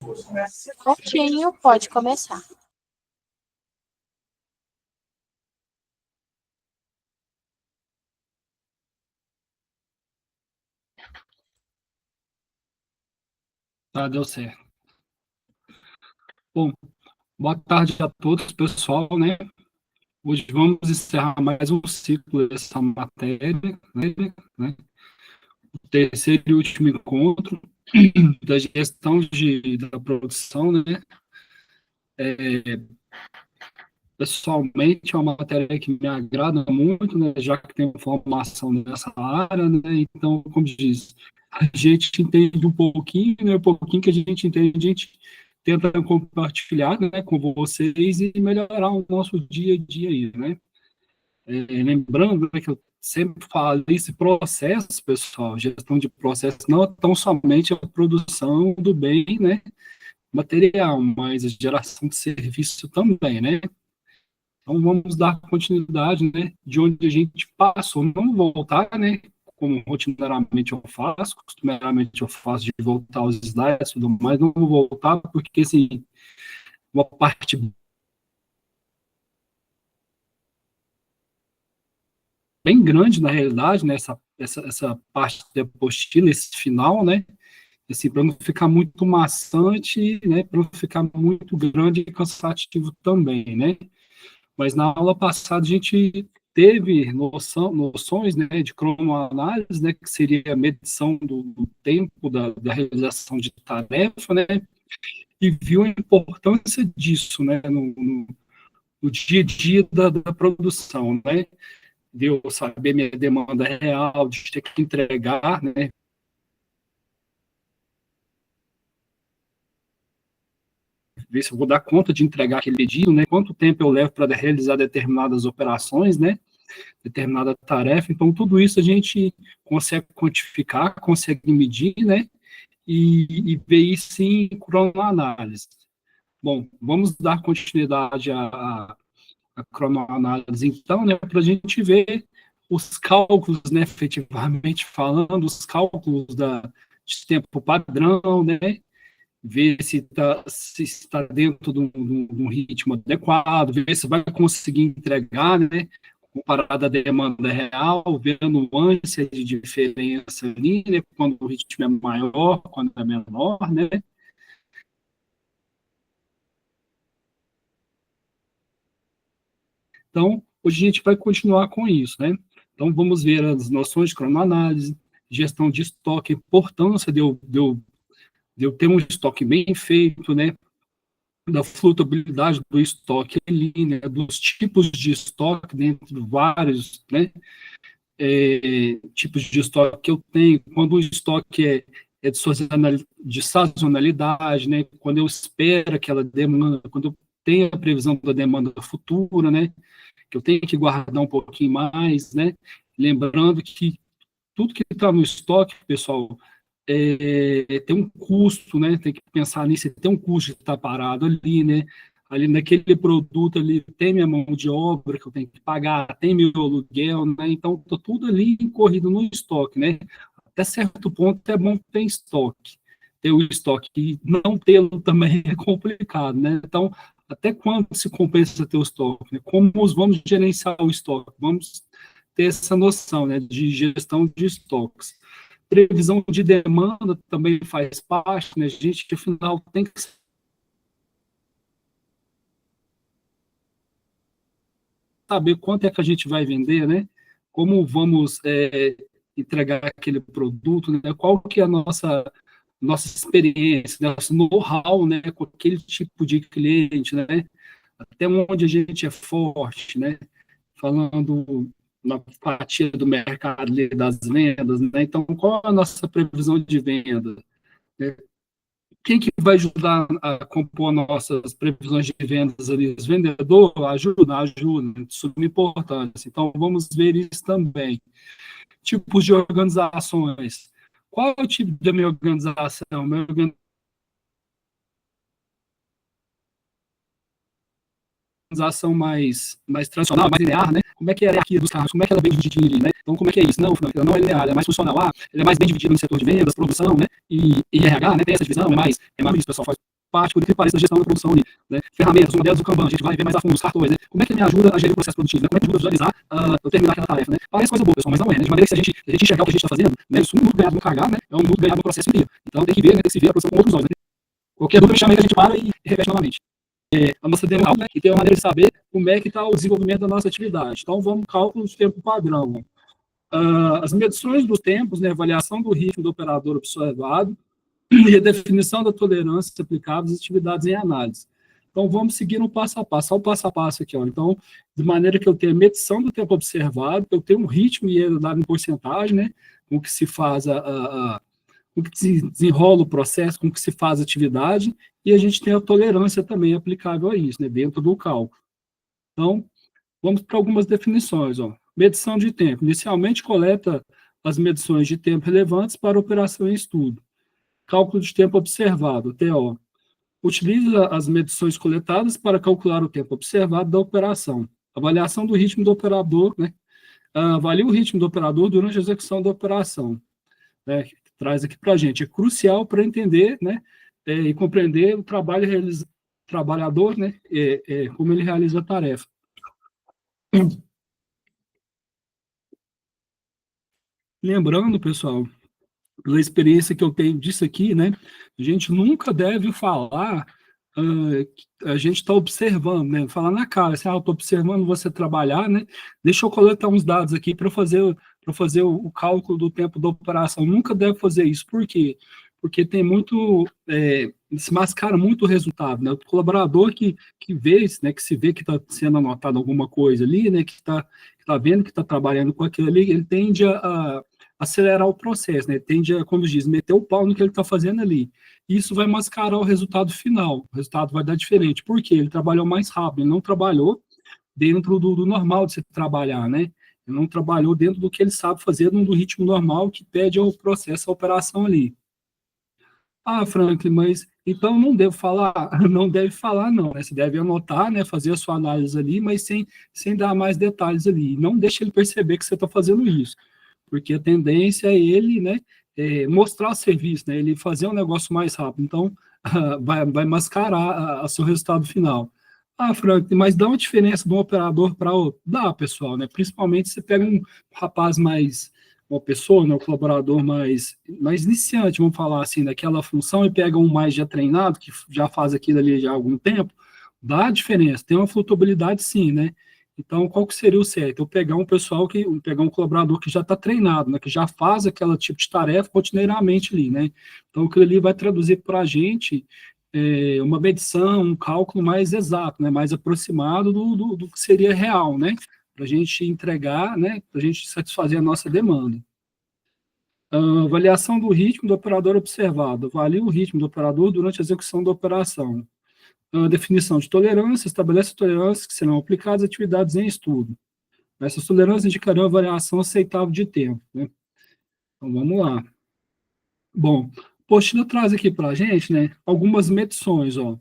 Certinho, pode começar. Tá, deu certo. Bom, boa tarde a todos, pessoal, né? Hoje vamos encerrar mais um ciclo dessa matéria, né? O terceiro e último encontro da gestão da produção, né? Pessoalmente, é uma matéria que me agrada muito, né? Já que tenho formação nessa área, né? Então, como diz, a gente entende um pouquinho, né? Um pouquinho que a gente entende, a gente tenta compartilhar, né, com vocês e melhorar o nosso dia a dia aí, né? Lembrando, né, que eu sempre falo, esse processo, pessoal, gestão de processo não é tão somente a produção do bem, né, material, mas a geração de serviço também, né? Então vamos dar continuidade, né, de onde a gente passou, não voltar, né, como rotineiramente eu faço, costumeiramente eu faço de voltar aos slides e tudo mais, não vou voltar porque, assim, uma parte bem grande, na realidade, né, essa parte da apostila, esse final, né, assim, para não ficar muito maçante, né, para não ficar muito grande e cansativo também, né. Mas na aula passada a gente teve noções, né, de cronoanálise, né, que seria a medição do tempo da realização de tarefa, né, e viu a importância disso, né, no dia a dia da produção, né, de eu saber minha demanda real, de ter que entregar, né, ver se eu vou dar conta de entregar aquele pedido, né, quanto tempo eu levo para realizar determinadas operações, né, determinada tarefa. Então, tudo isso a gente consegue quantificar, consegue medir, né, e ver isso em cronoanálise. Bom, vamos dar continuidade à cronoanálise, então, né, para a gente ver os cálculos, né, efetivamente falando, os cálculos de tempo padrão, né, ver se está dentro de um ritmo adequado, ver se vai conseguir entregar, né, comparado à demanda real, ver a nuance de diferença ali, né, quando o ritmo é maior, quando é menor, né. Então, hoje a gente vai continuar com isso, né. Então, vamos ver as noções de cronoanálise, gestão de estoque, a importância de eu ter um estoque bem feito, né, da flutuabilidade do estoque ali, né, dos tipos de estoque dentro de vários, né, tipos de estoque que eu tenho, quando o estoque é de sazonalidade, né, quando eu espero aquela demanda, quando eu tenho a previsão da demanda futura, né, que eu tenho que guardar um pouquinho mais, né, lembrando que tudo que está no estoque, pessoal, tem um custo, né? Tem que pensar nisso, tem um custo de estar parado ali, né? Ali naquele produto ali tem minha mão de obra que eu tenho que pagar, tem meu aluguel, né? Então, tá tudo ali incorrido no estoque, né? Até certo ponto é bom ter estoque, ter o estoque, e não tê-lo também é complicado, né? Então, até quando se compensa ter o estoque, né? Como vamos gerenciar o estoque? Vamos ter essa noção, né, de gestão de estoques. Previsão de demanda também faz parte, né, gente, que afinal tem que saber quanto é que a gente vai vender, né, como vamos entregar aquele produto, né, qual que é a nossa experiência, né, nosso know-how, né, com aquele tipo de cliente, né, até onde a gente é forte, né, falando na fatia do mercado ali, das vendas, né? Então, qual a nossa previsão de venda? Né? Quem que vai ajudar a compor nossas previsões de vendas ali? Os vendedores ajuda, de suma importância. Então, vamos ver isso também. Tipos de organizações. Qual é o tipo da minha organização? Minha organização mais tradicional, mais linear, né? Como é que é a hierarquia dos carros? Como é que ela é bem dividida, né? Então, como é que é isso? Não, ela não é linear, ela é mais funcional. Ela é mais bem dividida no setor de vendas, produção, né? E RH, né? Tem essa divisão, é mais isso, pessoal faz parte, por que parece, da gestão da produção ali, né? Ferramentas, modelos do Kanban, a gente vai ver mais a fundo os cartões, né? Como é que ele me ajuda a gerir o processo produtivo, né? Como é que me ajuda a visualizar, eu terminar aquela tarefa, né? Parece coisa boa, pessoal, mas não é, né? De maneira que se a gente enxergar o que a gente está fazendo, né? Isso é um mundo ganhado no cagar, né? É um mundo ganhado no processo inteiro. Então tem que ver, né? Tem que se ver a produção com outros olhos, né? Qualquer dúvida me chama aí que a gente para e repete novamente. A nossa demo, né? E tem uma maneira de saber como é que está o desenvolvimento da nossa atividade. Então vamos cálculo de tempo padrão. As medições dos tempos, né? Avaliação do ritmo do operador observado, e a definição da tolerância aplicável às atividades em análise. Então, vamos seguir um passo a passo. Olha o passo a passo aqui. Ó. Então, de maneira que eu tenho a medição do tempo observado, eu tenho um ritmo e ele é dado em porcentagem, né? Com que se faz com que se desenrola o processo, com que se faz a atividade, e a gente tem a tolerância também aplicável a isso, né? Dentro do cálculo. Então, vamos para algumas definições. Ó. Medição de tempo. Inicialmente, coleta as medições de tempo relevantes para operação em estudo. Cálculo de tempo observado, TO. Utiliza as medições coletadas para calcular o tempo observado da operação. Avaliação do ritmo do operador, né? Avalia o ritmo do operador durante a execução da operação. Né? Traz aqui para a gente. É crucial para entender, né? E compreender o trabalhador, né? Como ele realiza a tarefa. Lembrando, pessoal, pela experiência que eu tenho disso aqui, né? A gente nunca deve falar, a gente está observando, né? Falar na cara, assim, eu estou observando você trabalhar, né? Deixa eu coletar uns dados aqui para fazer o cálculo do tempo da operação. Nunca deve fazer isso. Por quê? Porque tem muito, se mascara muito o resultado, né? O colaborador que vê, né? Que se vê que está sendo anotado alguma coisa ali, né? Que está vendo que está trabalhando com aquilo ali, ele tende a acelerar o processo, né? Tende a, como diz, meter o pau no que ele está fazendo ali. Isso vai mascarar o resultado final. O resultado vai dar diferente. Por quê? Ele trabalhou mais rápido, ele não trabalhou dentro do normal de se trabalhar, né? Ele não trabalhou dentro do que ele sabe fazer, do ritmo normal que pede ao processo, a operação ali. Ah, Franklin, mas então não devo falar? Não deve falar, não, né? Você deve anotar, né? Fazer a sua análise ali, mas sem dar mais detalhes ali. Não deixe ele perceber que você está fazendo isso, porque a tendência é ele, né, mostrar o serviço, né, ele fazer um negócio mais rápido, então vai mascarar a seu resultado final. Ah, Frank, mas dá uma diferença de um operador para outro? Dá, pessoal, né, principalmente se você pega um rapaz uma pessoa, né, um colaborador mais iniciante, vamos falar assim, daquela função, e pega um mais já treinado, que já faz aquilo ali já há algum tempo, dá diferença, tem uma flutuabilidade sim, né, então, qual que seria o certo? Eu pegar pegar um colaborador que já está treinado, né, que já faz aquele tipo de tarefa continuamente ali, né? Então, aquilo ali vai traduzir para a gente uma medição, um cálculo mais exato, né, mais aproximado do que seria real, né? Para a gente entregar, né, para a gente satisfazer a nossa demanda. Avaliação do ritmo do operador observado. Avalia o ritmo do operador durante a execução da operação. Definição de tolerância, estabelece tolerâncias que serão aplicadas a atividades em estudo. Essas tolerâncias indicarão a variação aceitável de tempo. Né? Então, vamos lá. Bom, a apostila traz aqui para a gente, né, algumas medições, ó,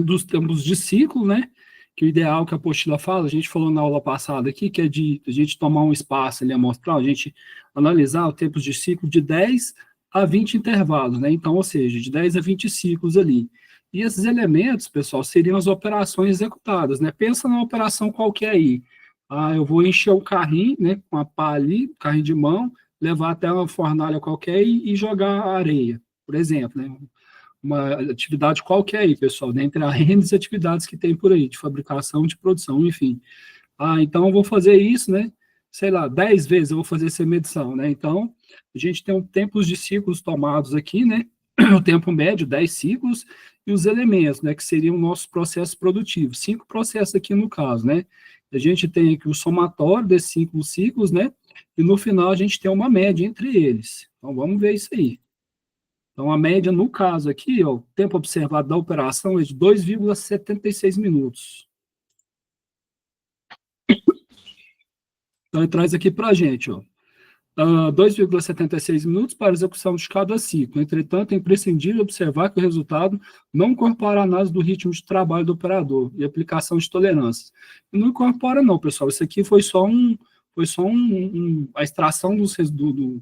dos tempos de ciclo, né, que o ideal que a apostila fala, a gente falou na aula passada aqui, que é de a gente tomar um espaço ali amostral, a gente analisar os tempos de ciclo de 10 a 20 intervalos, né, então, ou seja, de 10 a 20 ciclos ali. E esses elementos, pessoal, seriam as operações executadas, né, pensa numa operação qualquer aí, eu vou encher o carrinho, né, com a pá ali, carrinho de mão, levar até uma fornalha qualquer e jogar areia, por exemplo, né? Uma atividade qualquer aí, pessoal, dentre as N atividades que tem por aí, de fabricação, de produção, enfim. Então eu vou fazer isso, né? Sei lá, 10 vezes eu vou fazer essa medição, né? Então, a gente tem tempos de ciclos tomados aqui, né? O tempo médio, 10 ciclos, e os elementos, né? Que seriam nossos processos produtivos. 5 processos aqui no caso, né? A gente tem aqui o somatório desses 5 ciclos, né? E no final a gente tem uma média entre eles. Então, vamos ver isso aí. Então, a média, no caso aqui, ó, o tempo observado da operação é de 2,76 minutos. Então, ele traz aqui para a gente, ó, 2,76 minutos para execução de cada ciclo. Entretanto, é imprescindível observar que o resultado não incorpora a análise do ritmo de trabalho do operador e aplicação de tolerâncias. Não incorpora não, pessoal. Isso aqui foi só a extração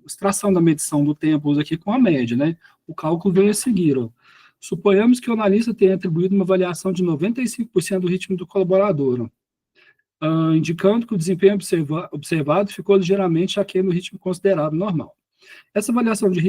extração da medição do tempo aqui com a média, né? O cálculo veio a seguir, ó. Suponhamos que o analista tenha atribuído uma avaliação de 95% do ritmo do colaborador, indicando que o desempenho observado ficou ligeiramente aquém do ritmo considerado normal. Essa avaliação de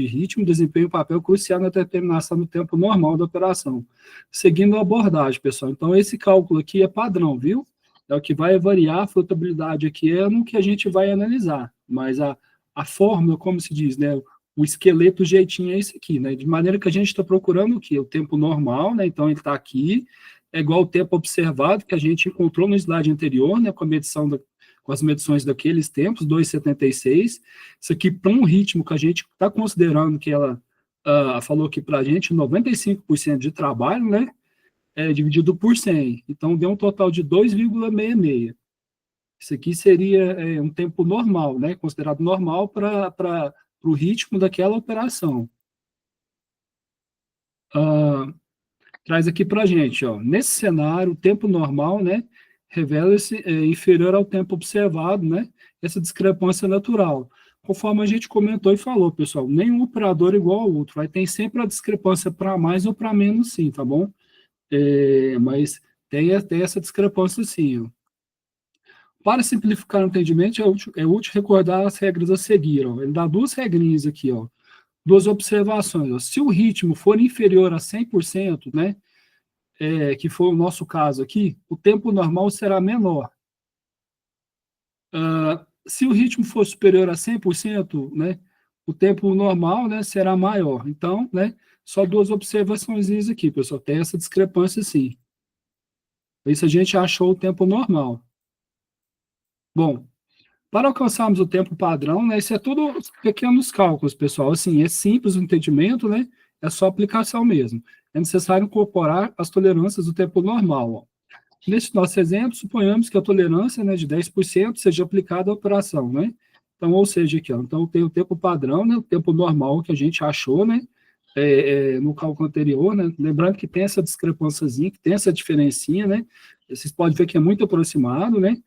ritmo desempenha um papel crucial na determinação do tempo normal da operação, seguindo a abordagem, pessoal. Então, esse cálculo aqui é padrão, viu? É o que vai variar a flutabilidade aqui, é no que a gente vai analisar. Mas a fórmula, como se diz, né? O esqueleto, o jeitinho é esse aqui, né? De maneira que a gente está procurando o quê? O tempo normal, né? Então, ele está aqui, é igual ao tempo observado que a gente encontrou no slide anterior, né? Com as medições daqueles tempos, 2,76. Isso aqui, para um ritmo que a gente está considerando que ela falou aqui para a gente, 95% de trabalho, né? Dividido por 100. Então, deu um total de 2,66. Isso aqui seria um tempo normal, né? Considerado normal para o ritmo daquela operação. Traz aqui para a gente, ó, nesse cenário, o tempo normal, né, revela-se inferior ao tempo observado, né, essa discrepância é natural. Conforme a gente comentou e falou, pessoal, nenhum operador é igual ao outro, vai ter sempre a discrepância para mais ou para menos, sim, tá bom? Mas tem essa discrepância, sim. Ó. Para simplificar o entendimento, é útil recordar as regras a seguir. Ó. Ele dá duas regrinhas aqui, ó, duas observações. Ó. Se o ritmo for inferior a 100%, né, que foi o nosso caso aqui, o tempo normal será menor. Se o ritmo for superior a 100%, né, o tempo normal, né, será maior. Então, né, só duas observações aqui, pessoal. Tem essa discrepância, sim. Isso a gente achou o tempo normal. Bom, para alcançarmos o tempo padrão, né, isso é tudo pequenos cálculos, pessoal. Assim, é simples o entendimento, né? É só aplicação mesmo. É necessário incorporar as tolerâncias do tempo normal. Ó. Nesse nosso exemplo, suponhamos que a tolerância, né, de 10% seja aplicada à operação, né? Então, ou seja, aqui, ó, então tem o tempo padrão, né, o tempo normal que a gente achou, né, no cálculo anterior, né? Lembrando que tem essa discrepânciazinha, que tem essa diferencinha, né? Vocês podem ver que é muito aproximado, né?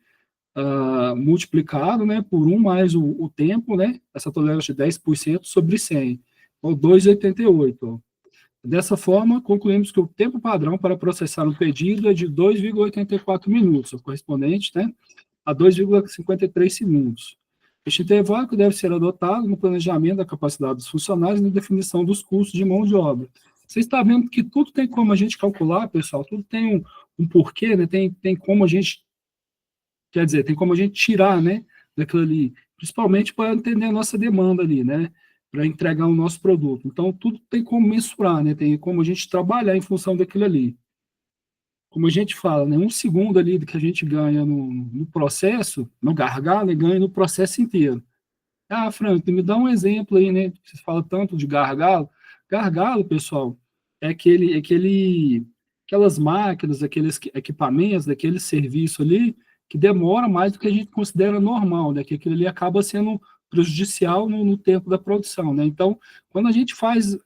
Multiplicado, né, por 1 mais o tempo, né, essa tolerância de 10% sobre 100, ou 2,88. Dessa forma, concluímos que o tempo padrão para processar um pedido é de 2,84 minutos, correspondente, né, a 2,53 segundos. Este intervalo deve ser adotado no planejamento da capacidade dos funcionários e na definição dos custos de mão de obra. Você está vendo que tudo tem como a gente calcular, pessoal, tudo tem um porquê, né, tem como a gente. Quer dizer, tem como a gente tirar, né, daquilo ali, principalmente para entender a nossa demanda ali, né, para entregar o nosso produto. Então, tudo tem como mensurar, né, tem como a gente trabalhar em função daquilo ali. Como a gente fala, né, 1 segundo ali do que a gente ganha no processo, no gargalo, e ganha no processo inteiro. Ah, Franco, me dá um exemplo aí, né, você fala tanto de gargalo. Gargalo, pessoal, é aquelas máquinas, aqueles equipamentos, aquele serviço ali, que demora mais do que a gente considera normal, né? Que aquilo ali acaba sendo prejudicial no tempo da produção, né? Então, quando a gente faz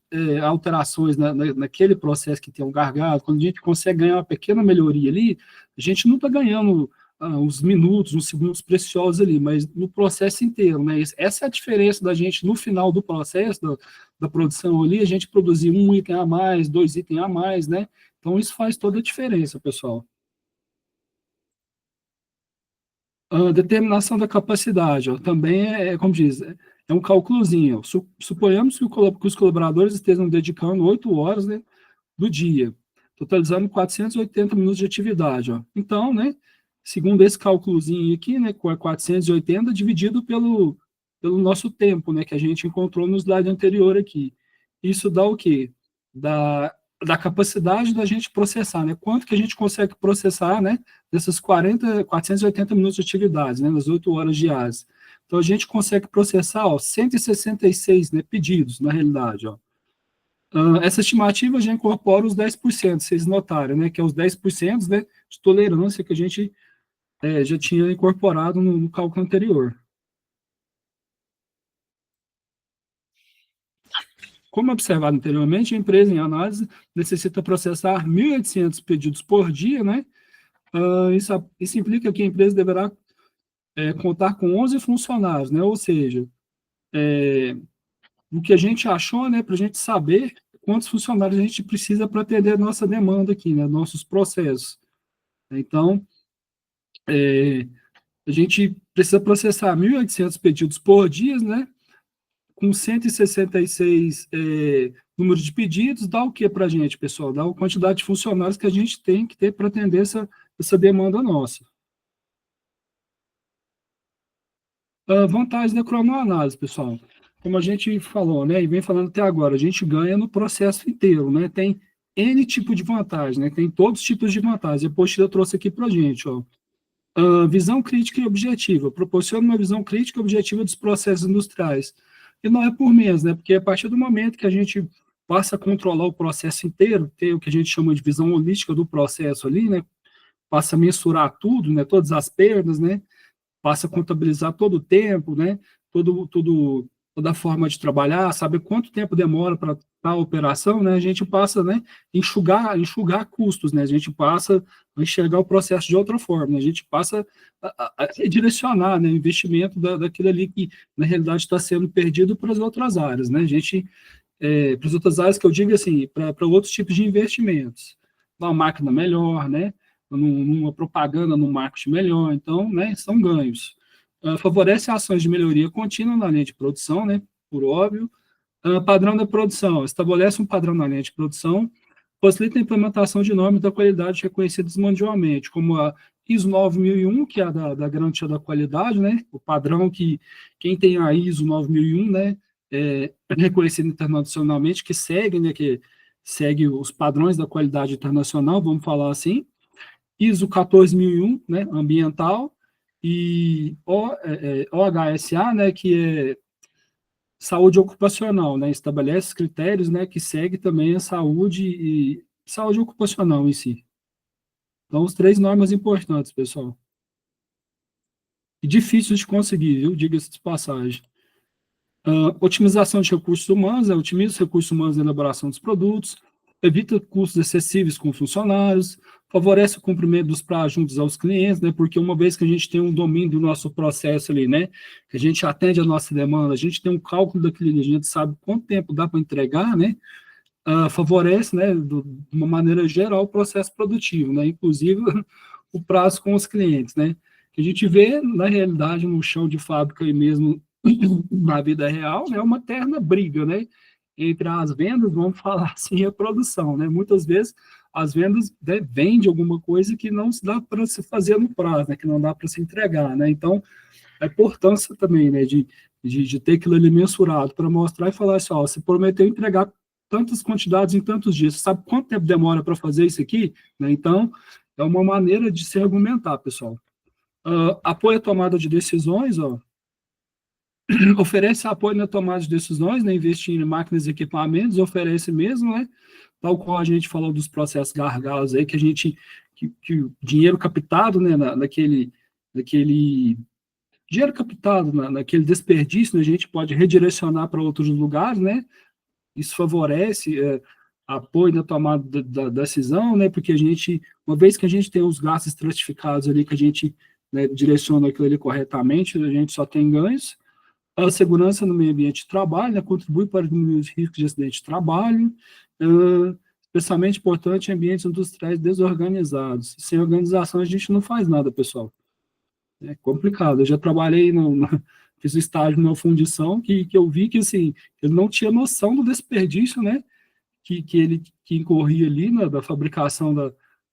alterações naquele processo que tem um gargalo, quando a gente consegue ganhar uma pequena melhoria ali, a gente não está ganhando uns minutos, uns segundos preciosos ali, mas no processo inteiro, né? Essa é a diferença da gente, no final do processo, da produção ali, a gente produzir 1 item a mais, 2 itens a mais, né? Então, isso faz toda a diferença, pessoal. A determinação da capacidade, ó, também como diz, é um cálculozinho. Suponhamos que os colaboradores estejam dedicando 8 horas, né, do dia, totalizando 480 minutos de atividade. Ó. Então, né, segundo esse cálculozinho aqui, né, 480 dividido pelo nosso tempo, né, que a gente encontrou no slide anterior aqui. Isso dá o quê? Da capacidade da gente processar, né? Quanto que a gente consegue processar, né? Dessas 480 minutos de atividades, né? Nas 8 horas diárias. Então, a gente consegue processar, ó, 166, né, pedidos, na realidade, ó. Essa estimativa já incorpora os 10%, vocês notaram, né? Que é os 10%, né, de tolerância que a gente já tinha incorporado no cálculo anterior. Como observado anteriormente, a empresa em análise necessita processar 1.800 pedidos por dia, né? Isso implica que a empresa deverá contar com 11 funcionários, né? Ou seja, o que a gente achou, né, para a gente saber quantos funcionários a gente precisa para atender a nossa demanda aqui, né, nossos processos. Então, a gente precisa processar 1.800 pedidos por dia, né, com 166 número de pedidos, dá o que para a gente, pessoal? Dá a quantidade de funcionários que a gente tem que ter para atender essa demanda nossa. Vantagem da cronoanálise, pessoal. Como a gente falou, né, e vem falando até agora, a gente ganha no processo inteiro, né? Tem N tipo de vantagem, né? Tem todos os tipos de vantagem. A apostila trouxe aqui para a gente, ó. Visão crítica e objetiva. Proporciona uma visão crítica e objetiva dos processos industriais. E não é por menos, né? Porque a partir do momento que a gente passa a controlar o processo inteiro, ter o que a gente chama de visão holística do processo ali, né? Passa a mensurar tudo, né? Todas as perdas, né? Passa a contabilizar todo o tempo, né? Toda a forma de trabalhar, saber quanto tempo demora para a operação, né? A gente passa, né, enxugar custos, né? A gente passa a enxergar o processo de outra forma, né? A gente passa a direcionar, né, o investimento daquilo ali que, na realidade, está sendo perdido para as outras áreas, né? A gente, para as outras áreas que eu digo assim, para outros tipos de investimentos. Uma máquina melhor, né? Numa propaganda, num marketing melhor, então, né, são ganhos. Favorece ações de melhoria contínua na linha de produção, né, por óbvio. Padrão da produção, estabelece um padrão na linha de produção, facilita a implementação de normas da qualidade reconhecidas mundialmente, como a ISO 9001, que é a da garantia da qualidade, né, o padrão que quem tem a ISO 9001, né, é reconhecido internacionalmente, que segue, né, que segue os padrões da qualidade internacional, vamos falar assim. ISO 14001, né, ambiental, e OHSA, né, que é saúde ocupacional, né, estabelece critérios, né, que segue também a saúde ocupacional em si. Então, os três normas importantes, pessoal. E difíceis de conseguir, viu? Diga-se de passagem. Otimização de recursos humanos, otimiza os recursos humanos na elaboração dos produtos, evita custos excessivos com funcionários, favorece o cumprimento dos prazos juntos aos clientes, né, porque uma vez que a gente tem um domínio do nosso processo ali, né, que a gente atende a nossa demanda, a gente tem um cálculo daquilo, a gente sabe quanto tempo dá para entregar, né, favorece, né, de uma maneira geral, o processo produtivo, né, inclusive o prazo com os clientes, né, que a gente vê, na realidade, no chão de fábrica e mesmo na vida real, é uma eterna briga, né, entre as vendas, vamos falar assim, e a produção, né, muitas vezes as vendas, né, vende alguma coisa que não se dá para se fazer no prazo, né, que não dá para se entregar, né, então a importância também, né, de ter aquilo ali mensurado para mostrar e falar assim, ó, você prometeu entregar tantas quantidades em tantos dias, você sabe quanto tempo demora para fazer isso aqui? Né? Então, é uma maneira de se argumentar, pessoal. Apoio à tomada de decisões, ó, oferece apoio na tomada de decisões, né, investir em máquinas e equipamentos, oferece mesmo, né, tal qual a gente falou dos processos gargalos aí, que a gente, que o dinheiro captado, né, naquele dinheiro captado naquele desperdício, né, a gente pode redirecionar para outros lugares, né? Isso favorece apoio na tomada da decisão, né? Porque a gente, uma vez que a gente tem os gastos estratificados ali, que a gente, né, direciona aquilo ali corretamente, a gente só tem ganhos. A segurança no meio ambiente de trabalho, né, contribui para diminuir os riscos de acidente de trabalho, especialmente importante em ambientes industriais desorganizados. Sem organização a gente não faz nada, pessoal. É complicado. Eu já trabalhei, fiz o estágio na fundição, que eu vi que, assim, ele não tinha noção do desperdício, né, que incorria ali, né, da fabricação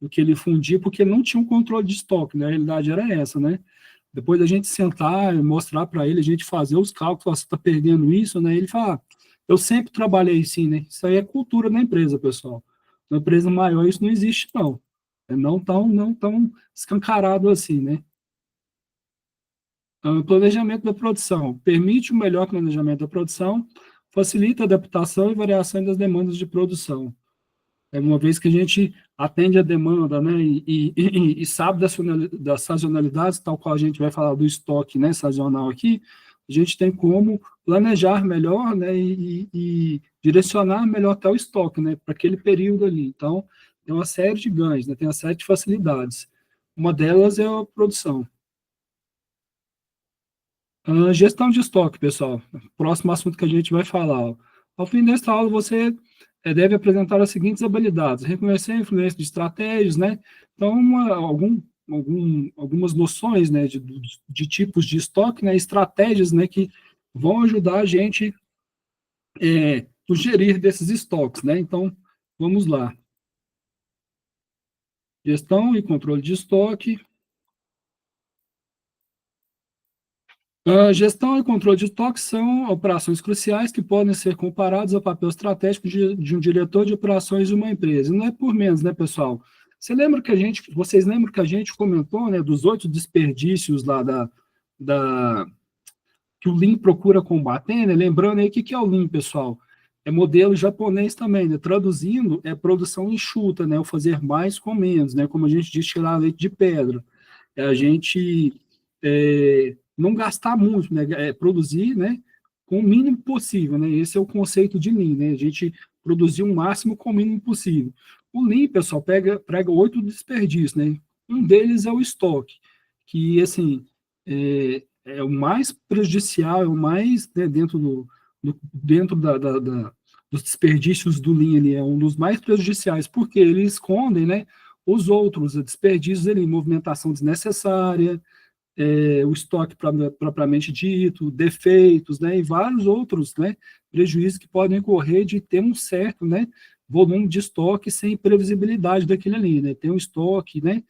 do que ele fundia, porque ele não tinha um controle de estoque, né, a realidade era essa, né. Depois da gente sentar e mostrar para ele, a gente fazer os cálculos, você está perdendo isso, né, ele fala, eu sempre trabalhei assim, né, isso aí é cultura da empresa, pessoal. Na empresa maior isso não existe, não. É não tão escancarado assim, né. Planejamento da produção. Permite o melhor planejamento da produção, facilita a adaptação e variação das demandas de produção. Uma vez que a gente atende a demanda, né, e sabe das sazonalidades, tal qual a gente vai falar do estoque, né, sazonal aqui, a gente tem como planejar melhor, né, e direcionar melhor até o estoque, né, para aquele período ali. Então, tem uma série de ganhos, né, tem uma série de facilidades. Uma delas é a produção. Gestão de estoque, pessoal. Próximo assunto que a gente vai falar. Ó. Ao fim desta aula, você deve apresentar as seguintes habilidades: reconhecer a influência de estratégias, né? Então, algumas noções, né, de tipos de estoque, né, estratégias, né, que vão ajudar a gente no gerir desses estoques, né? Então, vamos lá. Gestão e controle de estoque. Gestão e controle de estoque são operações cruciais que podem ser comparadas ao papel estratégico de um diretor de operações de uma empresa. Não é por menos, né, pessoal? Vocês lembram que a gente comentou, né, dos 8 desperdícios lá da que o Lean procura combater, né? Lembrando aí o que é o Lean, pessoal? É modelo japonês também, né? Traduzindo, é produção enxuta, né? O fazer mais com menos, né? Como a gente diz, tirar leite de pedra. É a gente não gastar muito, né? Produzir, né? Com o mínimo possível, né? Esse é o conceito de Lean, né? A gente produzir o máximo com o mínimo possível. O Lean, pessoal, prega 8 desperdícios, né? Um deles é o estoque, que, assim, é o mais prejudicial, é o mais, né, dentro dos desperdícios do Lean, ele é um dos mais prejudiciais, porque eles escondem, né, os outros desperdícios ali, movimentação desnecessária, o estoque propriamente dito, defeitos, né, e vários outros, né, prejuízos que podem ocorrer de ter um certo, né, volume de estoque sem previsibilidade daquele ali, né, ter um estoque, né,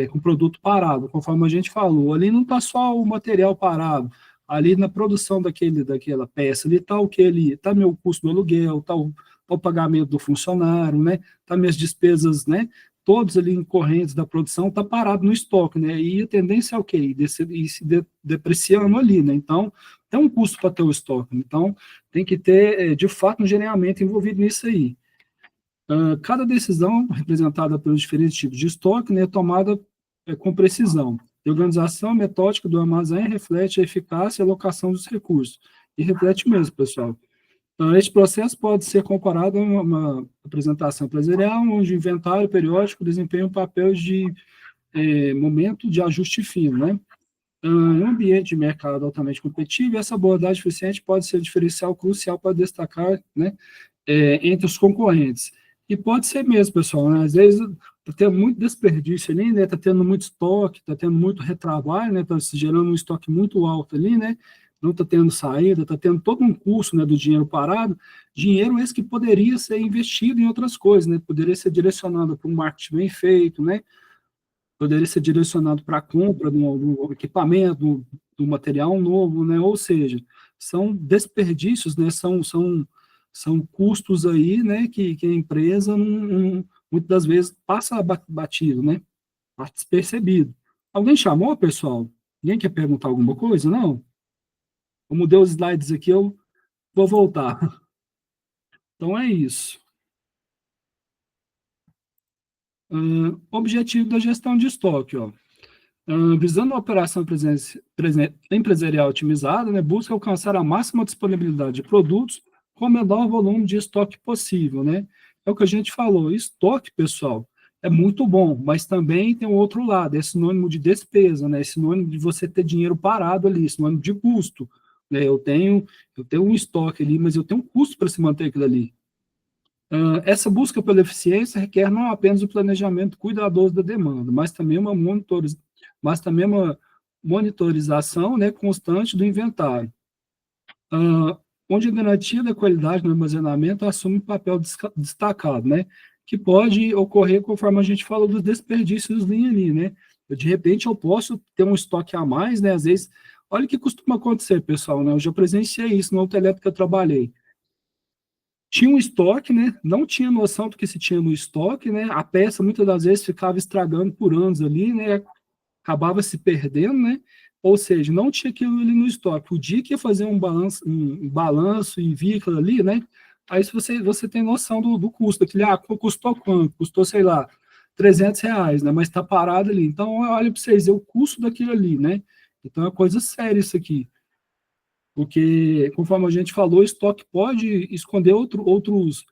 com produto parado, conforme a gente falou. Ali não está só o material parado, ali na produção daquela peça, ali está o que ele, está meu custo do aluguel, está o pagamento do funcionário, né? Está minhas despesas, né? Todos ali incorrentes da produção está parado no estoque, né? E a tendência é o quê? Ir se depreciando ali, né? Então, tem um custo para ter o estoque. Então, tem que ter, de fato, um gerenciamento envolvido nisso aí. Cada decisão representada pelos diferentes tipos de estoque, né, é tomada com precisão. A organização metódica do armazém reflete a eficácia e alocação dos recursos. E reflete mesmo, pessoal. Este processo pode ser comparado a uma apresentação empresarial, onde o inventário periódico desempenha um papel de momento de ajuste fino, né? Em um ambiente de mercado altamente competitivo, essa abordagem eficiente pode ser um diferencial crucial para destacar, né, entre os concorrentes. E pode ser mesmo, pessoal, né? Às vezes está tendo muito desperdício ali, né? Está tendo muito estoque, está tendo muito retrabalho, né? Está se gerando um estoque muito alto ali, né? Não está tendo saída, está tendo todo um custo, né, do dinheiro parado, dinheiro esse que poderia ser investido em outras coisas, né? Poderia ser direcionado para um marketing bem feito, né? Poderia ser direcionado para a compra do equipamento, do material novo, né? Ou seja, são desperdícios, né? São custos aí, né? Que a empresa, muitas das vezes, passa batido, né? Passa despercebido. Alguém chamou, pessoal? Ninguém quer perguntar alguma coisa? Não? Eu mudei os slides aqui, eu vou voltar. Então, é isso. Objetivo da gestão de estoque, ó. Visando a operação empresarial otimizada, né, busca alcançar a máxima disponibilidade de produtos com o menor volume de estoque possível, né? É o que a gente falou, estoque, pessoal, é muito bom, mas também tem o outro lado, é sinônimo de despesa, né? É sinônimo de você ter dinheiro parado ali, sinônimo de custo, né? Eu tenho um estoque ali, mas eu tenho um custo para se manter aquilo ali. Essa busca pela eficiência requer não apenas o planejamento cuidadoso da demanda, mas também uma monitorização, né, constante do inventário, onde a garantia da qualidade no armazenamento assume um papel destacado, né, que pode ocorrer conforme a gente falou dos desperdícios ali, né? De repente eu posso ter um estoque a mais, né? Às vezes, olha o que costuma acontecer, pessoal, né? Eu já presenciei isso no autoelétrico que eu trabalhei. Tinha um estoque, né? Não tinha noção do que se tinha no estoque, né? A peça muitas das vezes ficava estragando por anos ali, né? Acabava se perdendo, né? Ou seja, não tinha aquilo ali no estoque. O dia que ia fazer um balanço e via aquilo ali, né? Aí se você tem noção do custo daquele, custou quanto? Custou, sei lá, R$ 300, né? Mas está parado ali. Então, olha para vocês, é o custo daquilo ali, né? Então, é coisa séria isso aqui. Porque, conforme a gente falou, o estoque pode esconder outros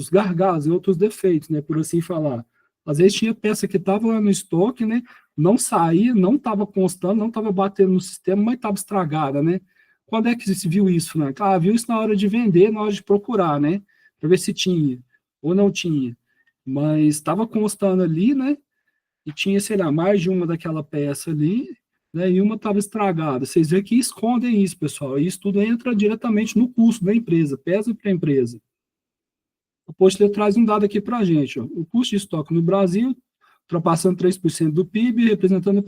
gargalos, outros defeitos, né, por assim falar. Às vezes tinha peça que estava lá no estoque, né, não saía, não estava constando, não estava batendo no sistema, mas estava estragada, né? Quando é que se viu isso, né? Viu isso na hora de vender, na hora de procurar, né? para ver se tinha ou não tinha, mas estava constando ali, né, e tinha, sei lá, mais de uma daquela peça ali, né, e uma estava estragada. Vocês veem que escondem isso, pessoal, e isso tudo entra diretamente no custo da empresa, pesa para a empresa. O Postler traz um dado aqui para a gente, ó. O custo de estoque no Brasil, ultrapassando 3% do PIB, representando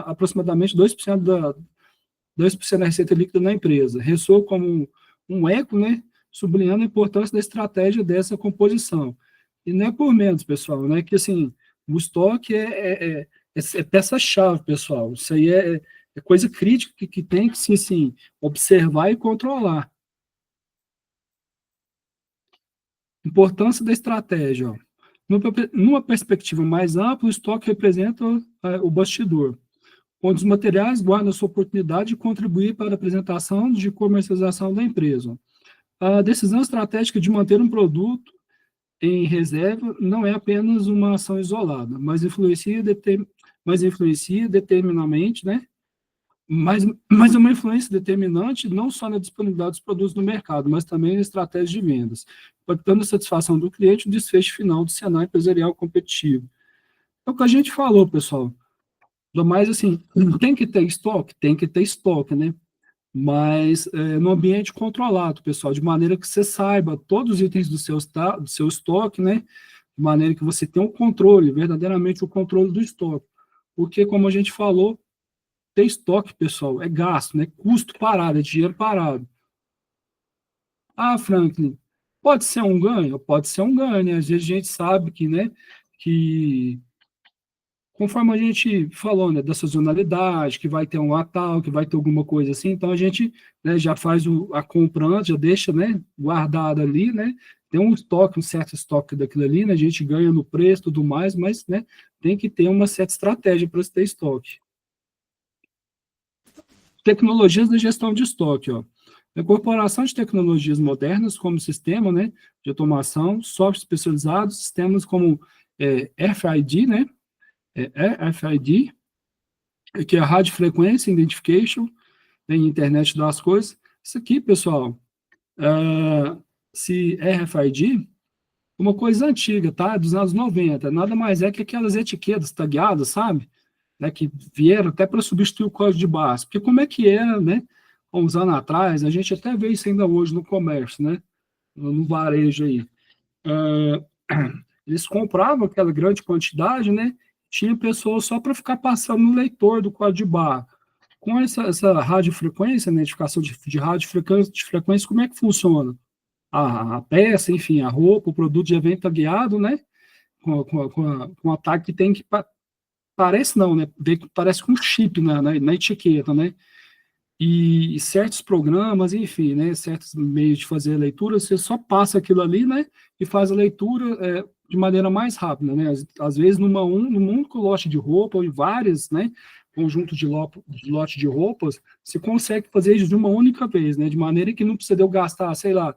aproximadamente 2% da receita líquida na empresa. Ressoa como um eco, né, sublinhando a importância da estratégia dessa composição. E não é por menos, pessoal, né, que assim, o estoque é peça-chave, pessoal. Isso aí é coisa crítica que tem que, sim, observar e controlar. Importância da estratégia. Ó. Numa perspectiva mais ampla, o estoque representa o bastidor, onde os materiais guardam a sua oportunidade de contribuir para a apresentação de comercialização da empresa. A decisão estratégica de manter um produto em reserva não é apenas uma ação isolada, mas influencia determinadamente, né? Mas é uma influência determinante não só na disponibilidade dos produtos no mercado, mas também na estratégia de vendas, impactando a satisfação do cliente e o desfecho final do cenário empresarial competitivo. É o que a gente falou, pessoal. Mas, assim, tem que ter estoque? Tem que ter estoque, né? Mas no ambiente controlado, pessoal, de maneira que você saiba todos os itens do seu estoque, né? De maneira que você tenha um controle, verdadeiramente o controle do estoque. Porque, como a gente falou, ter estoque, pessoal, é gasto, né? Custo parado, é dinheiro parado. Ah, Franklin, pode ser um ganho? Pode ser um ganho, né? Às vezes a gente sabe que, né, que conforme a gente falou, né, da sazonalidade, que vai ter um Natal, que vai ter alguma coisa assim, então a gente, né, já faz a compra antes, já deixa, né, guardado ali, né, tem um estoque, um certo estoque daquilo ali, né, a gente ganha no preço e tudo mais, mas, né, tem que ter uma certa estratégia para ter estoque. Tecnologias de gestão de estoque, ó. A incorporação de tecnologias modernas como sistema, né, de automação, software especializados, sistemas como RFID, né, RFID, que é a Radio Frequency Identification, né, internet das coisas. Isso aqui, pessoal, se RFID, uma coisa antiga, tá? Dos anos 90, nada mais é que aquelas etiquetas tagueadas, sabe? Né, que vieram até para substituir o código de barras. Porque como é que era, né? Uns anos atrás, a gente até vê isso ainda hoje no comércio, né? No varejo aí. Eles compravam aquela grande quantidade, né? Tinha pessoas só para ficar passando no leitor do código de barra. Com essa radiofrequência, né, identificação de radiofrequência, como é que funciona? A peça, enfim, a roupa, o produto já vem tagueado, né? Com a tag que tem que. Parece não, né? Parece com um chip na etiqueta, né? E certos programas, enfim, né? Certos meios de fazer a leitura, você só passa aquilo ali, né? E faz a leitura de maneira mais rápida, né? Às vezes, num único lote de roupa, ou em várias, né? Conjunto de lote de roupas, você consegue fazer isso de uma única vez, né? De maneira que não precisa eu gastar, sei lá,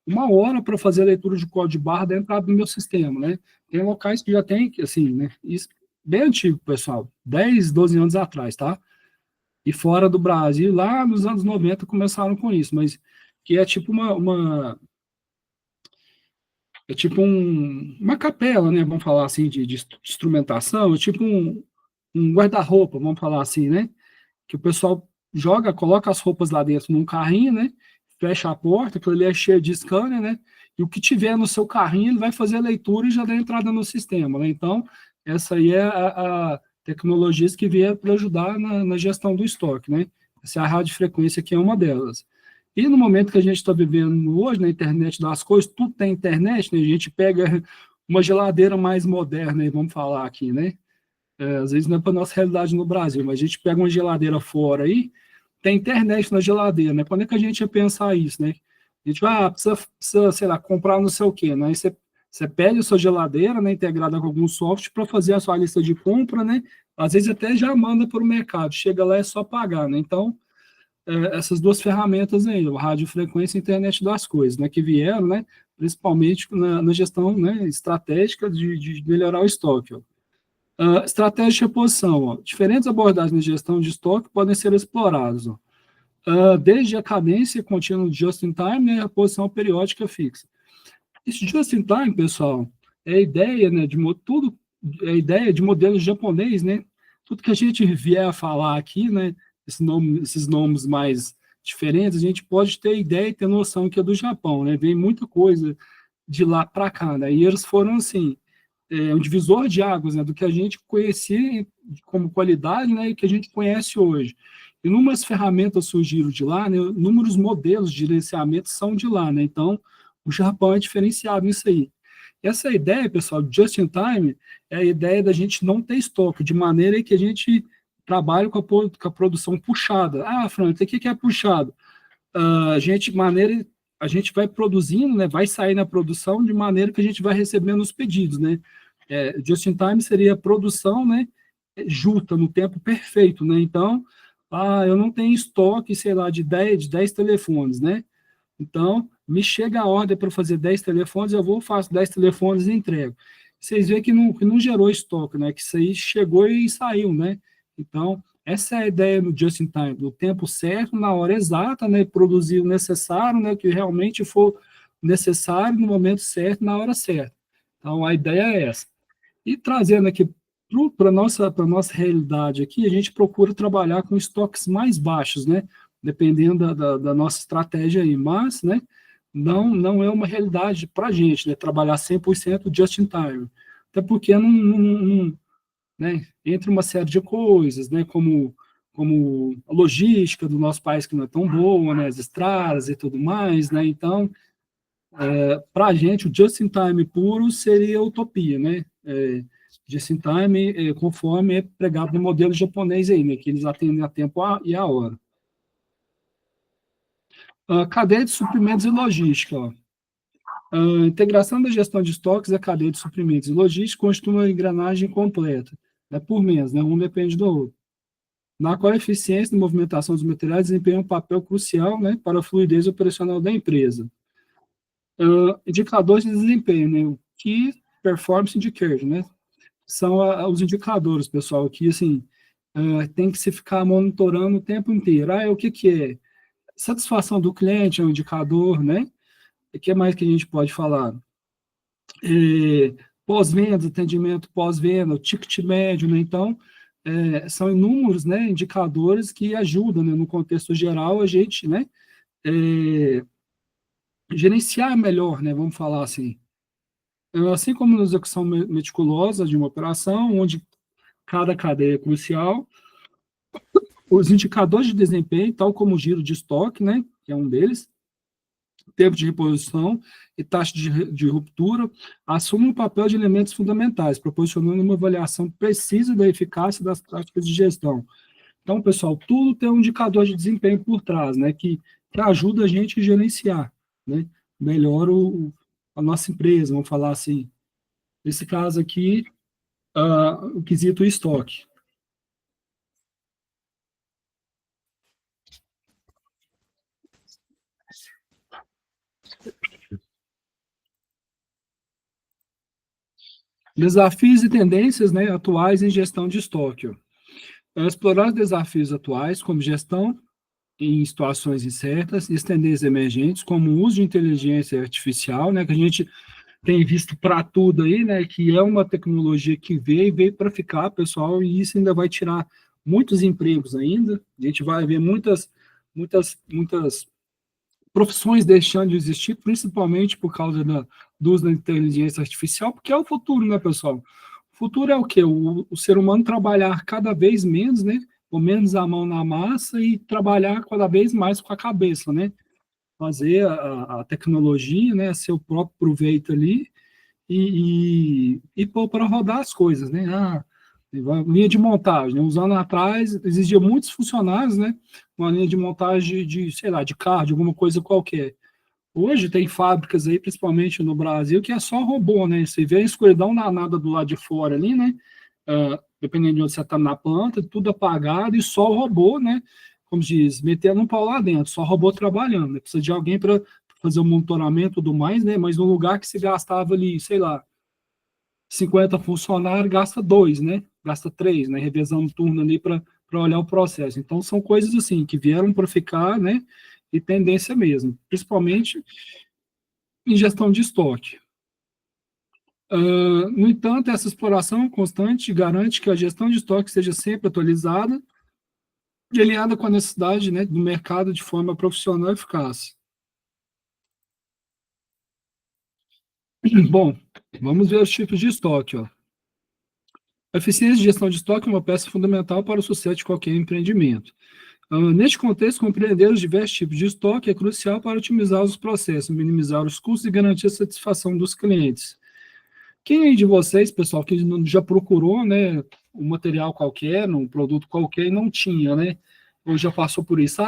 uma hora para fazer a leitura de código de barra dentro do meu sistema, né? Tem locais que já tem, assim, né? Isso bem antigo, pessoal, 10, 12 anos atrás, tá? E fora do Brasil, lá nos anos 90 começaram com isso, mas que é tipo é tipo uma capela, né? Vamos falar assim, de instrumentação, é tipo um guarda-roupa, vamos falar assim, né? Que o pessoal coloca as roupas lá dentro num carrinho, né? Fecha a porta, aquilo ali é cheio de scanner, né? E o que tiver no seu carrinho, ele vai fazer a leitura e já dá entrada no sistema, né? Então, essa aí é a tecnologias que vieram para ajudar na gestão do estoque, né? Essa é a radiofrequência que é uma delas. E no momento que a gente está vivendo hoje, na internet das coisas, tudo tem internet, né? A gente pega uma geladeira mais moderna, vamos falar aqui, né? Às vezes não é para nossa realidade no Brasil, mas a gente pega uma geladeira fora aí, tem internet na geladeira, né? Quando é que a gente ia pensar isso, né? A gente vai, precisa, sei lá, comprar não sei o quê, né? Aí você pega a sua geladeira, né, integrada com algum software para fazer a sua lista de compra, né? Às vezes até já manda para o mercado, chega lá é só pagar, né? Então, essas duas ferramentas aí, o radiofrequência e a internet das coisas, né, que vieram, né, principalmente na gestão, né, estratégica de melhorar o estoque. Ó. Estratégia de reposição. Ó. Diferentes abordagens na gestão de estoque podem ser exploradas. Ó. Desde a cadência contínua just in time, né, a reposição periódica fixa. Esse just in time, pessoal, é a ideia, né, tudo é a ideia de modelo japonês, né? Tudo que a gente vier a falar aqui, né, esses nomes mais diferentes, a gente pode ter ideia e ter noção que é do Japão, né? Vem muita coisa de lá para cá, né? E eles foram assim, um divisor de águas, né, do que a gente conhecia como qualidade, né, e que a gente conhece hoje. Inúmeras ferramentas surgiram de lá, né, inúmeros modelos de gerenciamento são de lá, né, então o Japão é diferenciado nisso aí. Essa ideia, pessoal, just in time, é a ideia da gente não ter estoque, de maneira que a gente trabalhe com a produção puxada. Ah, Fran, o que é puxado? A gente vai produzindo, né, vai sair na produção de maneira que a gente vai recebendo os pedidos, né? Just in time seria a produção, né, junta no tempo perfeito, né? Então, eu não tenho estoque, sei lá, de 10 telefones, né? Então, me chega a ordem para fazer 10 telefones, eu vou, faço 10 telefones e entrego. Vocês veem que não gerou estoque, né? Que isso aí chegou e saiu, né? Então, essa é a ideia do just in time, do tempo certo, na hora exata, né? Produzir o necessário, né? Que realmente for necessário no momento certo, na hora certa. Então, a ideia é essa. E trazendo aqui para a nossa realidade aqui, a gente procura trabalhar com estoques mais baixos, né? Dependendo da nossa estratégia aí, mas, né? Não é uma realidade para a gente, né? Trabalhar 100% just in time. Até porque né? Entre uma série de coisas, né? Como a logística do nosso país que não é tão boa, né? As estradas e tudo mais, né? Então, para a gente, o just in time puro seria utopia, né? Just in time, conforme é pregado no modelo japonês aí, né? Que eles atendem a tempo e a hora. Cadeia de suprimentos e logística. Ó. A integração da gestão de estoques e a cadeia de suprimentos e logística constitui uma engrenagem completa, né, por mês, né, um depende do outro, na qual a eficiência e movimentação dos materiais desempenha um papel crucial, né, para a fluidez operacional da empresa. Indicadores de desempenho, né, o Key Performance Indicator, né, são os indicadores, pessoal, que, assim, tem que se ficar monitorando o tempo inteiro. O que é? Satisfação do cliente é um indicador, né? O que mais que a gente pode falar? Pós-venda, atendimento pós-venda, o ticket médio, né? Então, são inúmeros, né, indicadores que ajudam, né, no contexto geral, a gente, né, gerenciar melhor, né, vamos falar assim. Assim como na execução meticulosa de uma operação, onde cada cadeia é crucial, os indicadores de desempenho, tal como o giro de estoque, né, que é um deles, tempo de reposição e taxa de ruptura, assumem o papel de elementos fundamentais, proporcionando uma avaliação precisa da eficácia das práticas de gestão. Então, pessoal, tudo tem um indicador de desempenho por trás, né, que ajuda a gente a gerenciar, né, melhor a nossa empresa, vamos falar assim. Nesse caso aqui, o quesito estoque. Desafios e tendências, né, atuais em gestão de estoque. Explorar os desafios atuais, como gestão em situações incertas, e as tendências emergentes, como o uso de inteligência artificial, né, que a gente tem visto para tudo aí, né, que é uma tecnologia que veio para ficar, pessoal, e isso ainda vai tirar muitos empregos ainda. A gente vai ver muitas profissões deixando de existir, principalmente por causa do uso da inteligência artificial, porque é o futuro, né, pessoal? O futuro é o quê? O ser humano trabalhar cada vez menos, né? Ou menos a mão na massa e trabalhar cada vez mais com a cabeça, né? Fazer a tecnologia, né? Seu próprio proveito ali e pôr para rodar as coisas, né? Linha de montagem. Né? Uns anos atrás, exigia muitos funcionários, né? Uma linha de montagem sei lá, de carro, de alguma coisa qualquer. Hoje tem fábricas aí, principalmente no Brasil, que é só robô, né? Você vê a escuridão danada do lado de fora ali, né? Dependendo de onde você está na planta, tudo apagado e só o robô, né? Como diz, metendo um pau lá dentro, só robô trabalhando. Né? Precisa de alguém para fazer o monitoramento e tudo mais, né? Mas no lugar que se gastava ali, sei lá, 50 funcionários, gasta 2, né? Gasta 3, né? Revezando turno ali para olhar o processo. Então, são coisas assim que vieram para ficar, né? E tendência mesmo. Principalmente em gestão de estoque. No entanto, essa exploração constante garante que a gestão de estoque seja sempre atualizada e alinhada com a necessidade, né, do mercado de forma profissional e eficaz. Bom, vamos ver os tipos de estoque. Ó. A eficiência de gestão de estoque é uma peça fundamental para o sucesso de qualquer empreendimento. Neste contexto, compreender os diversos tipos de estoque é crucial para otimizar os processos, minimizar os custos e garantir a satisfação dos clientes. Quem de vocês, pessoal, que já procurou, né, um material qualquer, um produto qualquer e não tinha, né? Ou já passou por isso?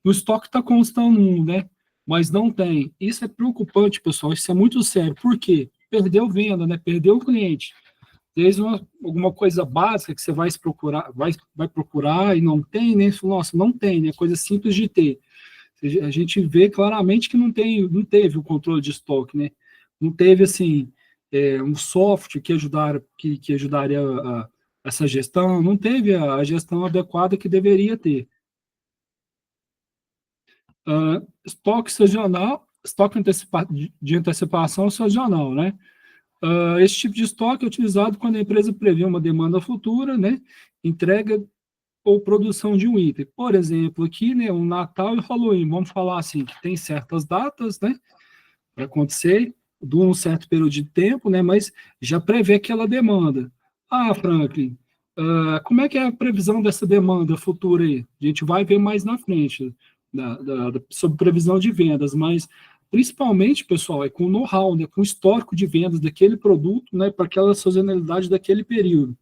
O estoque está constando né? Mas não tem. Isso é preocupante, pessoal. Isso é muito sério. Por quê? Perdeu venda, né? Perdeu o cliente. Desde alguma coisa básica que você vai procurar e não tem, né? Nossa, não tem, né? Coisa simples de ter. A gente vê claramente que não teve o controle de estoque, né? Não teve, assim, um software que ajudaria essa gestão, não teve a gestão adequada que deveria ter. Estoque sazonal, estoque de antecipação sazonal, né? Esse tipo de estoque é utilizado quando a empresa prevê uma demanda futura, né? Entrega ou produção de um item. Por exemplo, aqui, né, o Natal e o Halloween, vamos falar assim, que tem certas datas, né, para acontecer, de um certo período de tempo, né, mas já prevê aquela demanda. Franklin, como é que é a previsão dessa demanda futura aí? A gente vai ver mais na frente, sobre previsão de vendas, mas principalmente, pessoal, é com know-how, né, com o histórico de vendas daquele produto, né, para aquela sazonalidade daquele período.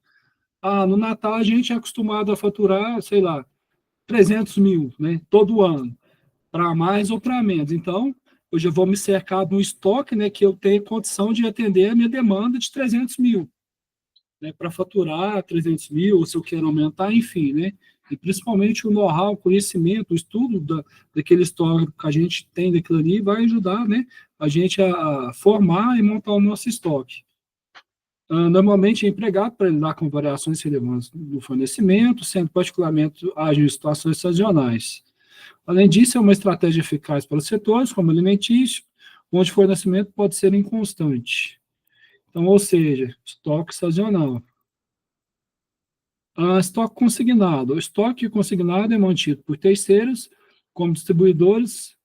No Natal a gente é acostumado a faturar, sei lá, 300 mil, né, todo ano, para mais ou para menos. Então, eu já vou me cercar de um estoque, né, que eu tenho condição de atender a minha demanda de 300 mil, né, para faturar 300 mil, ou se eu quero aumentar, enfim, né, e principalmente o know-how, o conhecimento, o estudo daquele estoque que a gente tem daquilo ali vai ajudar, né, a gente a formar e montar o nosso estoque. Normalmente é empregado para lidar com variações relevantes do fornecimento, sendo particularmente ágil em situações sazonais. Além disso, é uma estratégia eficaz para os setores, como alimentício, onde o fornecimento pode ser inconstante. Então, ou seja, estoque sazonal. Estoque consignado. O estoque consignado é mantido por terceiros, como distribuidores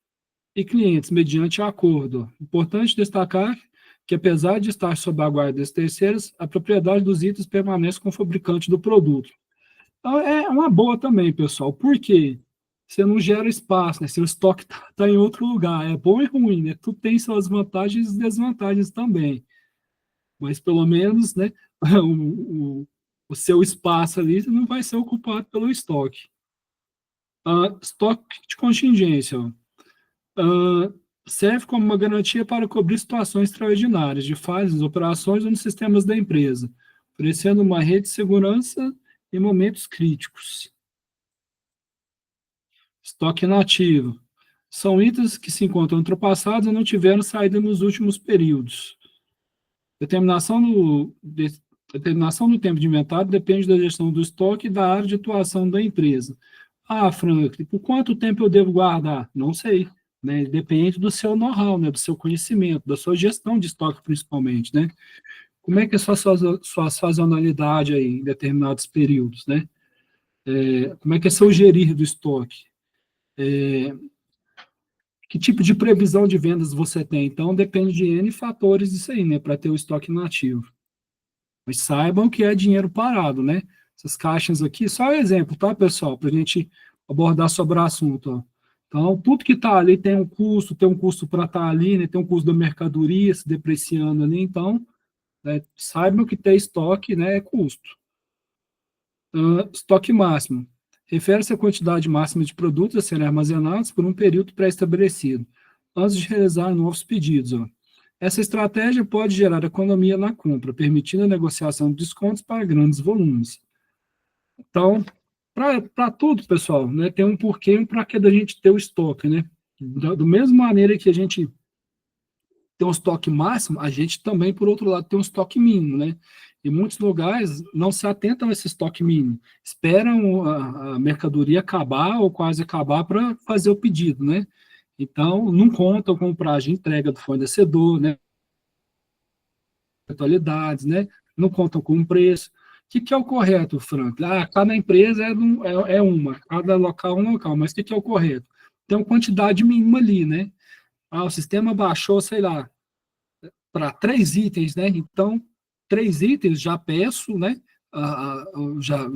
e clientes, mediante acordo. Importante destacar que, apesar de estar sob a guarda dos terceiros, a propriedade dos itens permanece com o fabricante do produto. Então, é uma boa também, pessoal. Por quê? Você não gera espaço, né? Seu estoque está em outro lugar. É bom e ruim, né? Tudo tem suas vantagens e desvantagens também. Mas, pelo menos, né, o seu espaço ali não vai ser ocupado pelo estoque. Estoque de contingência. Serve como uma garantia para cobrir situações extraordinárias de falhas, operações ou nos sistemas da empresa, oferecendo uma rede de segurança em momentos críticos. Estoque inativo. São itens que se encontram ultrapassados e não tiveram saída nos últimos períodos. Determinação do tempo de inventário depende da gestão do estoque e da área de atuação da empresa. Franklin, por quanto tempo eu devo guardar? Não sei. Né? Depende do seu know-how, né? Do seu conhecimento, da sua gestão de estoque, principalmente. Né? Como é que é a sua sazonalidade aí, em determinados períodos? Né? Como é que é seu gerir do estoque? Que tipo de previsão de vendas você tem? Então, depende de N fatores disso aí, né? Para ter o estoque inativo. Mas saibam que é dinheiro parado, né? Essas caixas aqui, só um exemplo, tá, pessoal? Para a gente abordar sobre o assunto. Ó. Então, tudo que está ali tem um custo para estar ali, né? Tem um custo da mercadoria se depreciando ali. Então, né, saibam que ter estoque, né, é custo. Estoque máximo. Refere-se à quantidade máxima de produtos a serem armazenados por um período pré-estabelecido, antes de realizar novos pedidos. Ó. Essa estratégia pode gerar economia na compra, permitindo a negociação de descontos para grandes volumes. Então, para tudo, pessoal, né, tem um porquê e um para que da gente ter o estoque. Né? Da mesma maneira que a gente tem um estoque máximo, a gente também, por outro lado, tem um estoque mínimo. Né? Em muitos lugares não se atentam a esse estoque mínimo, esperam a mercadoria acabar ou quase acabar para fazer o pedido, né? Então, não contam com o prazo de entrega do fornecedor, né? Atualidades, né? Não contam com o preço. O que é o correto, Frank? Cada empresa é uma, cada local é um local, mas o que é o correto? Tem uma quantidade mínima ali, né? O sistema baixou, sei lá, para 3 itens, né? Então, 3 itens já peço, né?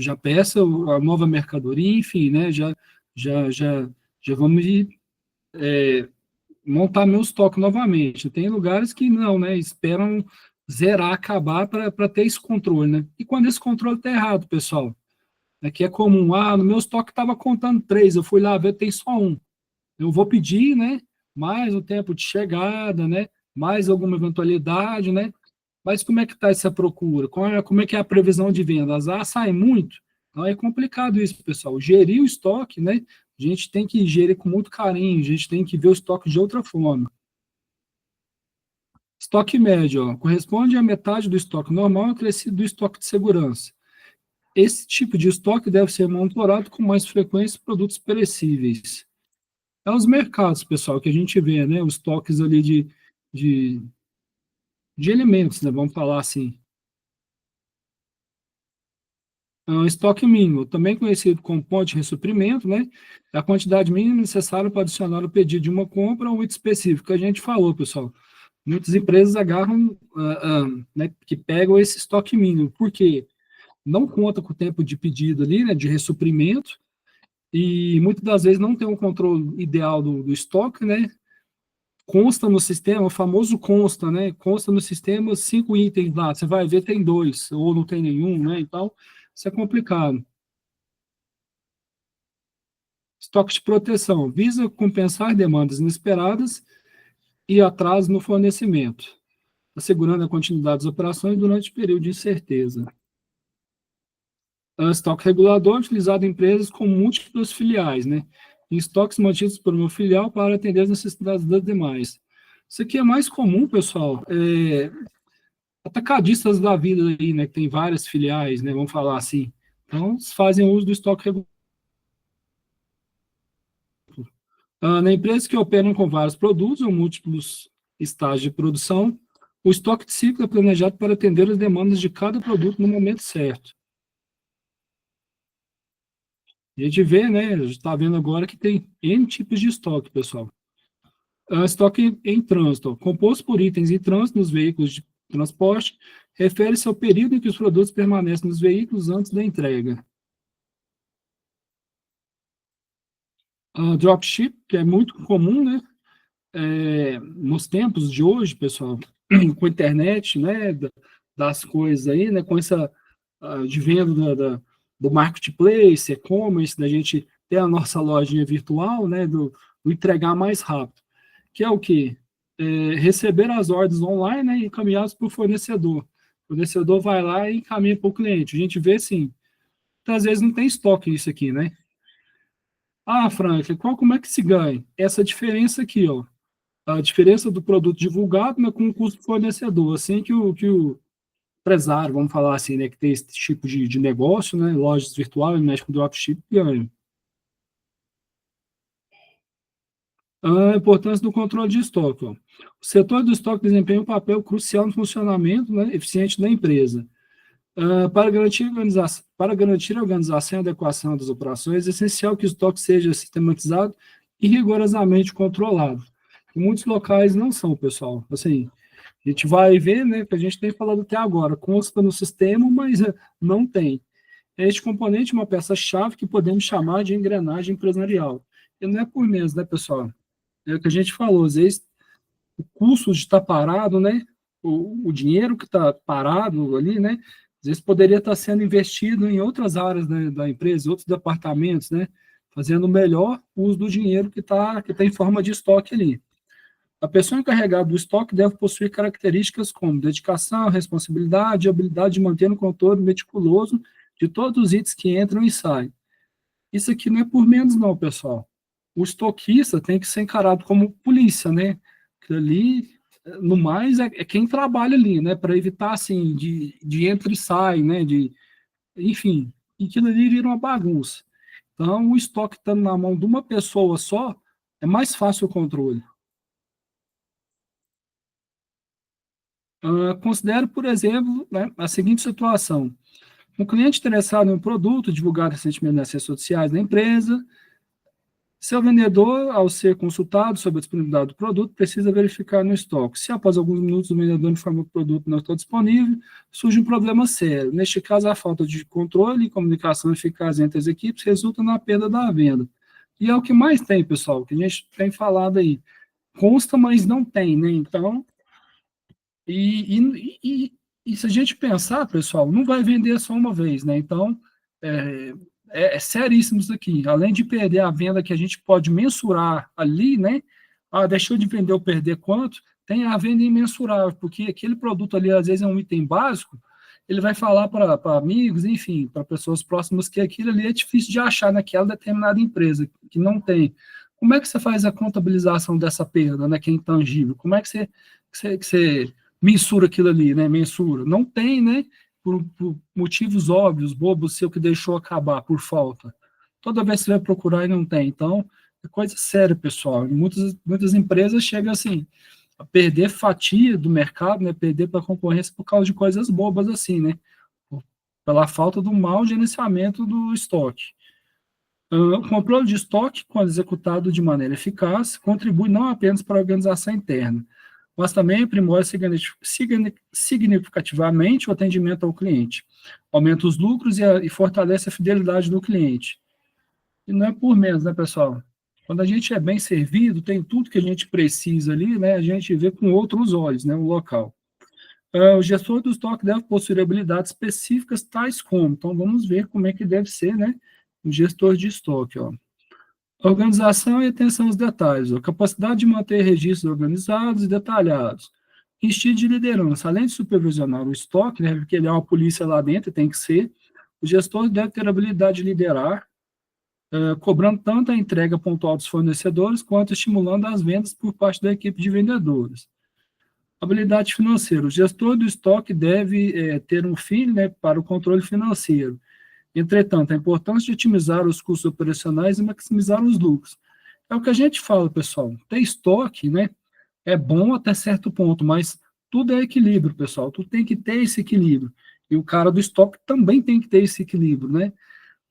Já peço a nova mercadoria, enfim, né? Já, já, já vamos montar meu estoque novamente. Tem lugares que não, né? Esperam zerar, acabar para ter esse controle, né? E quando esse controle está errado, pessoal, é que é comum, no meu estoque estava contando 3, eu fui lá ver, tem só um. Eu vou pedir, né? Mais o tempo de chegada, né? Mais alguma eventualidade, né? Mas como é que está essa procura? Como é que é a previsão de vendas? Sai muito? Então é complicado isso, pessoal. Gerir o estoque, né? A gente tem que gerir com muito carinho, a gente tem que ver o estoque de outra forma. Estoque médio, corresponde à metade do estoque normal acrescido do estoque de segurança. Esse tipo de estoque deve ser monitorado com mais frequência produtos perecíveis. É os mercados, pessoal, que a gente vê, né? Os estoques ali de, de alimentos, né? Vamos falar assim. Estoque mínimo, também conhecido como ponto de ressuprimento, né? É a quantidade mínima necessária para adicionar o pedido de uma compra ou um item específico. Que a gente falou, pessoal. Muitas empresas agarram, né, que pegam esse estoque mínimo. Por quê? Não conta com o tempo de pedido ali, né, de ressuprimento, e muitas das vezes não tem um controle ideal do estoque, né? Consta no sistema, o famoso consta, né? Consta no sistema 5 itens lá, você vai ver tem 2, ou não tem nenhum, né? Então, isso é complicado. Estoque de proteção visa compensar demandas inesperadas e atraso no fornecimento, assegurando a continuidade das operações durante o período de incerteza. Estoque regulador utilizado em empresas com múltiplas filiais, né? Em estoques mantidos por uma filial para atender as necessidades das demais. Isso aqui é mais comum, pessoal, atacadistas da vida aí, né? Que tem várias filiais, né? Vamos falar assim. Então, fazem uso do estoque regulador. Na empresa que operam com vários produtos ou múltiplos estágios de produção, o estoque de ciclo é planejado para atender as demandas de cada produto no momento certo. A gente vê, né, a gente está vendo agora que tem N tipos de estoque, pessoal. Estoque em trânsito, composto por itens em trânsito nos veículos de transporte, refere-se ao período em que os produtos permanecem nos veículos antes da entrega. Dropship, que é muito comum, né, nos tempos de hoje, pessoal, com a internet, né, das coisas aí, né, com essa de venda do marketplace, e-commerce, da gente ter a nossa lojinha virtual, né, do entregar mais rápido, que é o quê? Receber as ordens online, né, e encaminhadas para o fornecedor. O fornecedor vai lá e encaminha para o cliente. A gente vê, assim, que às vezes não tem estoque isso aqui, né? Franklin, como é que se ganha? Essa diferença aqui, ó, a diferença do produto divulgado, né, com o custo do fornecedor, assim que o empresário, vamos falar assim, né, que tem esse tipo de negócio, né, lojas virtuais, mexe com dropship, ganha. A importância do controle de estoque. Ó. O setor do estoque desempenha um papel crucial no funcionamento, né, eficiente da empresa. Para garantir a organização e adequação das operações, é essencial que o estoque seja sistematizado e rigorosamente controlado. Em muitos locais não são, pessoal. Assim, a gente vai ver, né, que a gente tem falado até agora, consta no sistema, mas não tem. Este componente é uma peça-chave que podemos chamar de engrenagem empresarial. E não é por menos, né, pessoal? É o que a gente falou, às vezes o custo de estar parado, né, o dinheiro que está parado ali, né, às vezes poderia estar sendo investido em outras áreas, né, da empresa, outros departamentos, né, fazendo melhor uso do dinheiro que tá em forma de estoque ali. A pessoa encarregada do estoque deve possuir características como dedicação, responsabilidade e habilidade de manter um controle meticuloso de todos os itens que entram e saem. Isso aqui não é por menos, não, pessoal. O estoquista tem que ser encarado como polícia, né? Que ali, no mais, é quem trabalha ali, né? Para evitar, assim, de entra e sai, né? Enfim, e aquilo ali vira uma bagunça. Então, o estoque estando na mão de uma pessoa só, É mais fácil o controle. Considero, por exemplo, né, a seguinte situação. Um cliente interessado em um produto divulgado recentemente nas redes sociais da empresa, seu vendedor, ao ser consultado sobre a disponibilidade do produto, precisa verificar no estoque. Se após alguns minutos o vendedor informa que o produto não está disponível, surge um problema sério. Neste caso, a falta de controle e comunicação eficaz entre as equipes resulta na perda da venda. E é o que mais tem, pessoal, que a gente tem falado aí. Consta, mas não tem, né? Então, e se a gente pensar, pessoal, não vai vender só uma vez, né? Então, é, é seríssimo isso aqui. Além de perder a venda que a gente pode mensurar ali, né? Ah, deixou de vender ou perder quanto? Tem a venda imensurável, porque aquele produto ali, às vezes, é um item básico, ele vai falar para amigos, enfim, para pessoas próximas que aquilo ali é difícil de achar naquela determinada empresa, que não tem. Como é que você faz a contabilização dessa perda, né, que é intangível? Como é que você mensura aquilo ali, né? Mensura. Não tem, né? Por motivos óbvios, bobos, seu que deixou acabar por falta. Toda vez que você vai procurar e não tem. Então, é coisa séria, pessoal. Muitas empresas chegam assim, a perder fatia do mercado, né? Perder para a concorrência por causa de coisas bobas assim, né? Pela falta do mau gerenciamento do estoque. O controle de estoque, quando executado de maneira eficaz, contribui não apenas para a organização interna, mas também aprimora significativamente o atendimento ao cliente, aumenta os lucros e fortalece a fidelidade do cliente. E não é por menos, né, pessoal? Quando a gente é bem servido, tem tudo que a gente precisa ali, né, a gente vê com outros olhos, né, o local. O gestor do estoque deve possuir habilidades específicas, tais como, então vamos ver como é que deve ser, né, o gestor de estoque, ó. Organização e atenção aos detalhes, a capacidade de manter registros organizados e detalhados. Estilo de liderança, além de supervisionar o estoque, né, porque ele é uma polícia lá dentro, tem que ser, o gestor deve ter a habilidade de liderar, cobrando tanto a entrega pontual dos fornecedores, quanto estimulando as vendas por parte da equipe de vendedores. Habilidade financeira, o gestor do estoque deve ter um fim, né, para o controle financeiro. Entretanto, a importância de otimizar os custos operacionais e maximizar os lucros. É o que a gente fala, pessoal. Ter estoque, né, é bom até certo ponto, mas tudo é equilíbrio, pessoal. Tu tem que ter esse equilíbrio. E o cara do estoque também tem que ter esse equilíbrio, né?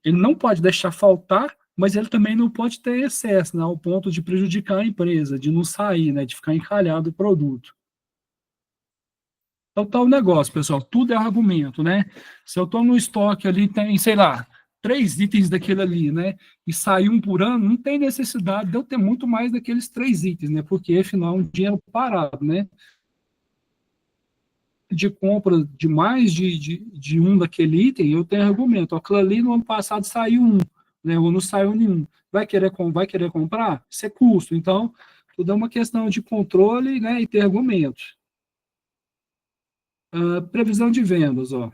Ele não pode deixar faltar, mas ele também não pode ter excesso, né, ao ponto de prejudicar a empresa, de não sair, né, de ficar encalhado o produto. Então, tá o negócio, pessoal. Tudo é argumento, né? Se eu estou no estoque ali, tem, sei lá, 3 itens daquele ali, né? E sai um por ano, não tem necessidade de eu ter muito mais daqueles 3 itens, né? Porque, afinal, é um dinheiro parado, né? De compra de mais de um daquele item, eu tenho argumento. Aquilo ali no ano passado saiu um, né? Ou não saiu nenhum. Vai querer comprar? Isso é custo. Então, tudo é uma questão de controle, né? E ter argumentos. Previsão de vendas, ó.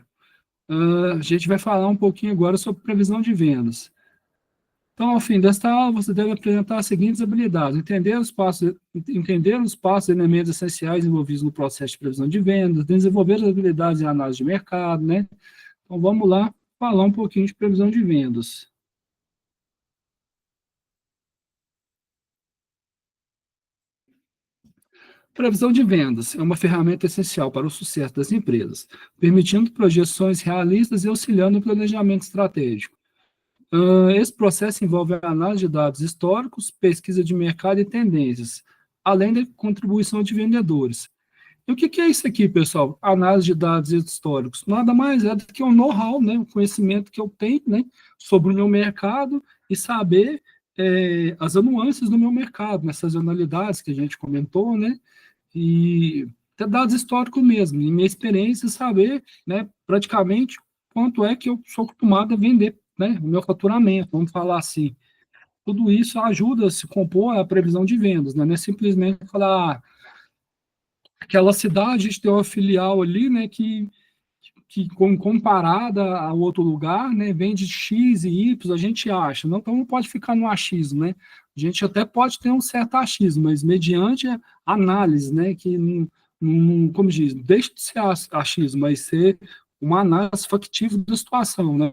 A gente vai falar um pouquinho agora sobre previsão de vendas. Então, ao fim desta aula, você deve apresentar as seguintes habilidades: entender os passos e elementos essenciais envolvidos no processo de previsão de vendas, desenvolver as habilidades em análise de mercado, né? Então, vamos lá falar um pouquinho de previsão de vendas. Previsão de vendas é uma ferramenta essencial para o sucesso das empresas, permitindo projeções realistas e auxiliando no planejamento estratégico. Esse processo envolve a análise de dados históricos, pesquisa de mercado e tendências, além da contribuição de vendedores. E o que é isso aqui, pessoal? Análise de dados históricos. Nada mais é do que o know-how, né, o conhecimento que eu tenho, né, sobre o meu mercado e saber as nuances do meu mercado, nessas sazonalidades que a gente comentou, né, e ter dados históricos mesmo, em minha experiência, saber, né, praticamente quanto é que eu sou acostumado a vender, né, o meu faturamento, vamos falar assim. Tudo isso ajuda a se compor a previsão de vendas, né, não é simplesmente falar, aquela cidade, a gente tem uma filial ali, né, que comparada a outro lugar, né, vende X e Y, a gente acha. Não, então não pode ficar no achismo, né? A gente até pode ter um certo achismo, mas mediante a análise, né, que como diz, deixa de ser achismo, mas ser uma análise factível da situação, né?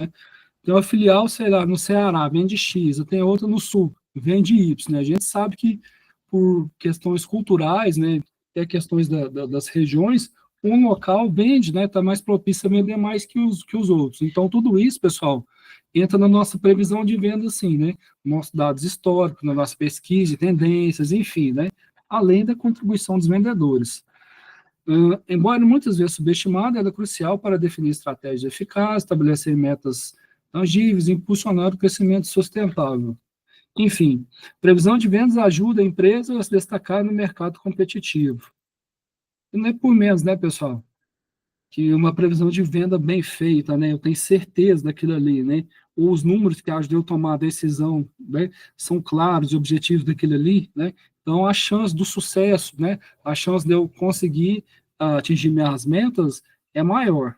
Tem uma filial, sei lá, no Ceará, vende X, tem outra no Sul, vem de Y, né? A gente sabe que por questões culturais, né, até questões das regiões, um local vende, né, está mais propício a vender mais que os outros. Então, tudo isso, pessoal, entra na nossa previsão de venda, sim, né? Nossos dados históricos, na nossa pesquisa, tendências, enfim, né? Além da contribuição dos vendedores. Embora muitas vezes subestimada, ela é crucial para definir estratégias eficazes, estabelecer metas tangíveis e impulsionar o crescimento sustentável. Enfim, previsão de vendas ajuda a empresa a se destacar no mercado competitivo. E não é por menos, né, pessoal? Que uma previsão de venda bem feita, né? Eu tenho certeza daquilo ali, né? Os números que ajudam eu a tomar a decisão, né? São claros e objetivos daquilo ali, né? Então, a chance do sucesso, né? A chance de eu conseguir atingir minhas metas é maior.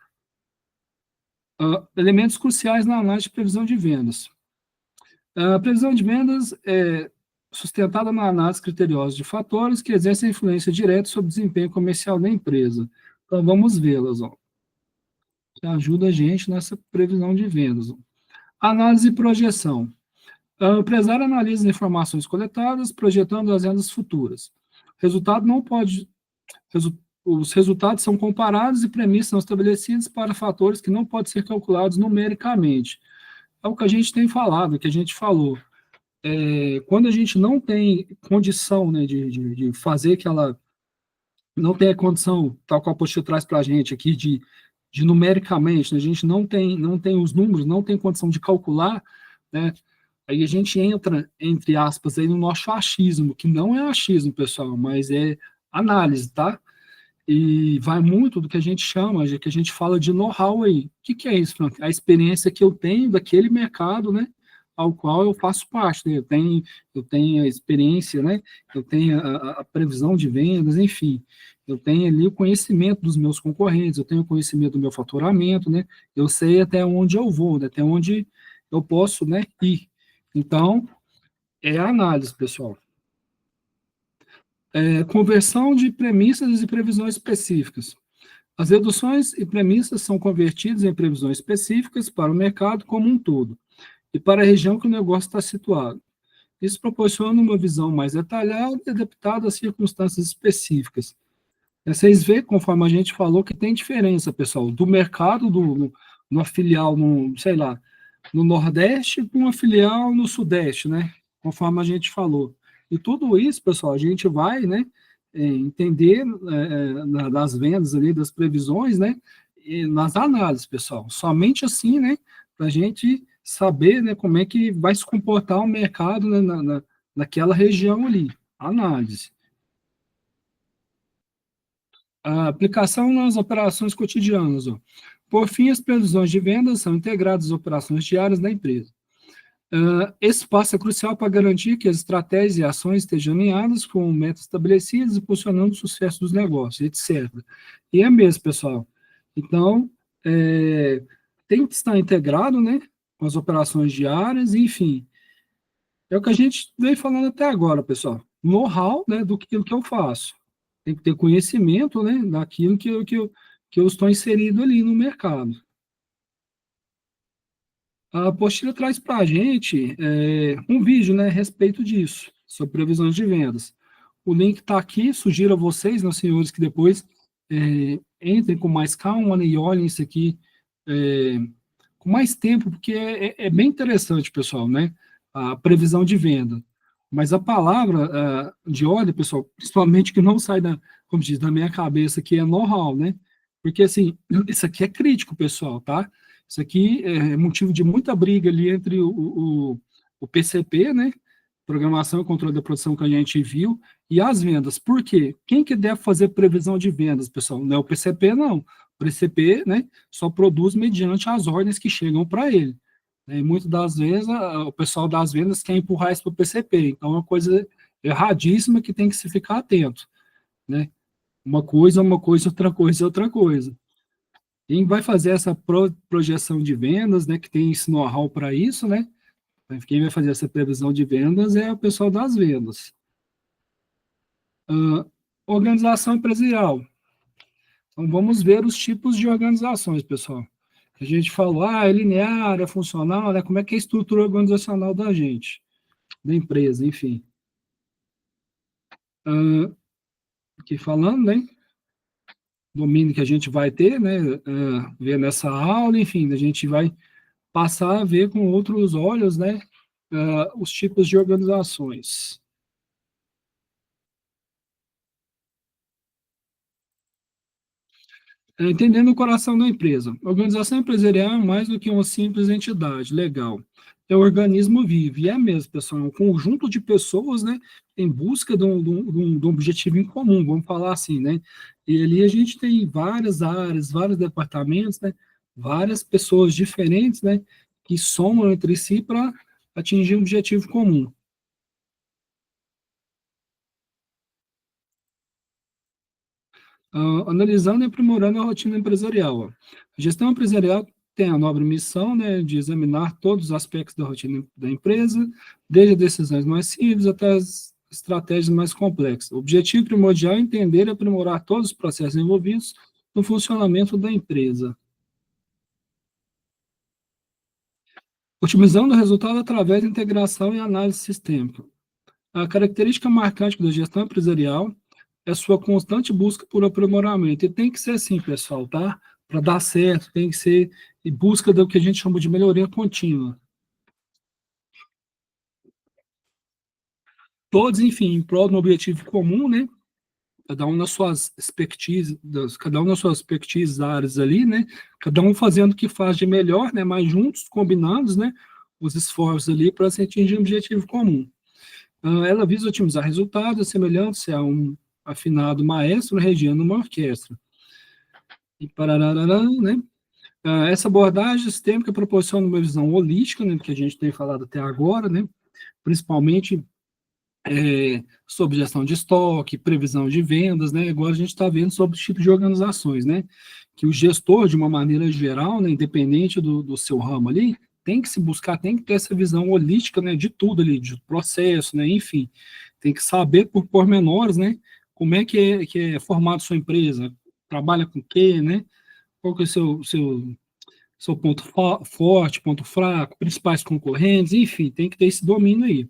Elementos cruciais na análise de previsão de vendas. A previsão de vendas é sustentada na análise criteriosa de fatores que exercem influência direta sobre o desempenho comercial da empresa. Então, vamos vê-las, ó, que ajuda a gente nessa previsão de vendas. Ó. Análise e projeção. O empresário analisa as informações coletadas, projetando as vendas futuras. Resultado não pode. Os resultados são comparados e premissas são estabelecidas para fatores que não podem ser calculados numericamente. É o que a gente tem falado, que a gente falou. Quando a gente não tem condição, né, de fazer aquela, não tem a condição, tal qual a postura traz para a gente aqui, de numericamente, né, a gente não tem os números, não tem condição de calcular, né, aí a gente entra, entre aspas, aí no nosso achismo, que não é achismo, pessoal, mas é análise, tá? E vai muito do que a gente chama, que a gente fala de know-how aí. O que é isso, Frank? A experiência que eu tenho daquele mercado, né, ao qual eu faço parte, né? Eu tenho a experiência, né? Eu tenho a previsão de vendas, enfim. Eu tenho ali o conhecimento dos meus concorrentes, eu tenho o conhecimento do meu faturamento, né? Eu sei até onde eu vou, né? Até onde eu posso, né, ir. Então, é a análise, pessoal. Conversão de premissas e previsões específicas. As reduções e premissas são convertidas em previsões específicas para o mercado como um todo e para a região que o negócio está situado. Isso proporciona uma visão mais detalhada e adaptada às circunstâncias específicas. Vocês veem, conforme a gente falou, que tem diferença, pessoal, do mercado, numa filial, sei lá, no Nordeste para uma filial no Sudeste, né? Conforme a gente falou. E tudo isso, pessoal, a gente vai, né, entender nas vendas ali, das previsões, né, e nas análises, pessoal. Somente assim, né, para a gente saber, né, como é que vai se comportar o mercado, né, naquela região ali. Análise. A aplicação nas operações cotidianas. Ó. Por fim, as previsões de vendas são integradas às operações diárias da empresa. Esse passo é crucial para garantir que as estratégias e ações estejam alinhadas com metas estabelecidas e posicionando o sucesso dos negócios, etc. E é mesmo, pessoal. Então, tem que estar integrado, né, com as operações diárias, enfim. É o que a gente vem falando até agora, pessoal. Know-how, né, do que eu faço. Tem que ter conhecimento, né, daquilo que eu estou inserido ali no mercado. A apostila traz para a gente um vídeo, né, a respeito disso, sobre previsões de vendas. O link está aqui, sugiro a vocês, né, senhores, que depois entrem com mais calma, né, e olhem isso aqui com mais tempo, porque é bem interessante, pessoal, né, a previsão de venda. Mas a palavra de ordem, pessoal, principalmente que não sai como diz, da minha cabeça, que é know-how, né? Porque, assim, isso aqui é crítico, pessoal, tá? Isso aqui é motivo de muita briga ali entre o PCP, né? Programação e Controle da Produção que a gente viu, e as vendas. Por quê? Quem que deve fazer previsão de vendas, pessoal? Não é o PCP, não. O PCP, né, só produz mediante as ordens que chegam para ele. E muitas das vezes o pessoal das vendas quer empurrar isso para o PCP. Então, é uma coisa erradíssima que tem que se ficar atento. Né? Uma coisa é uma coisa, outra coisa é outra coisa. Quem vai fazer essa projeção de vendas, né, que tem esse know-how para isso, né? Quem vai fazer essa previsão de vendas é o pessoal das vendas. Organização empresarial. Então, vamos ver os tipos de organizações, pessoal. A gente falou, é linear, é funcional, né? Como é que é a estrutura organizacional da gente? da empresa, enfim. Aqui falando, né, domínio que a gente vai ter, né, ver nessa aula, enfim, a gente vai passar a ver com outros olhos, né, os tipos de organizações. Entendendo o coração da empresa. A organização empresarial é mais do que uma simples entidade legal. É um organismo vivo, e é mesmo, pessoal, é um conjunto de pessoas, né, em busca de um objetivo em comum, vamos falar assim, né? E ali a gente tem várias áreas, vários departamentos, né, várias pessoas diferentes, né, que somam entre si para atingir um objetivo comum. Analisando e aprimorando a rotina empresarial. Ó. A gestão empresarial tem a nobre missão, né, de examinar todos os aspectos da rotina da empresa, desde decisões mais simples até as estratégias mais complexas. O objetivo primordial é entender e aprimorar todos os processos envolvidos no funcionamento da empresa. Otimizando o resultado através da integração e análise sistêmica. A característica marcante da gestão empresarial é a sua constante busca por aprimoramento. E tem que ser assim, pessoal, tá? Para dar certo, tem que ser em busca do que a gente chama de melhoria contínua. Todos, enfim, em prol de um objetivo comum, né? Cada um nas suas expertises, cada um nas suas expertises áreas ali, né? Cada um fazendo o que faz de melhor, né? Mas juntos, combinados, né? Os esforços ali para se atingir um objetivo comum. Ela visa otimizar resultados, semelhante a um afinado maestro regendo uma orquestra. E parararã, né? Essa abordagem sistêmica proporciona uma visão holística, né, que a gente tem falado até agora, né? Principalmente sobre gestão de estoque, previsão de vendas, né? Agora a gente está vendo sobre o tipo de organizações, né? Que o gestor, de uma maneira geral, né, independente do seu ramo ali, tem que se buscar, tem que ter essa visão holística, né, de tudo ali, de processo, né, enfim, tem que saber por pormenores, né, como é que é formado sua empresa, trabalha com o quê, né, qual que é o seu ponto forte, ponto fraco, principais concorrentes, enfim, tem que ter esse domínio aí.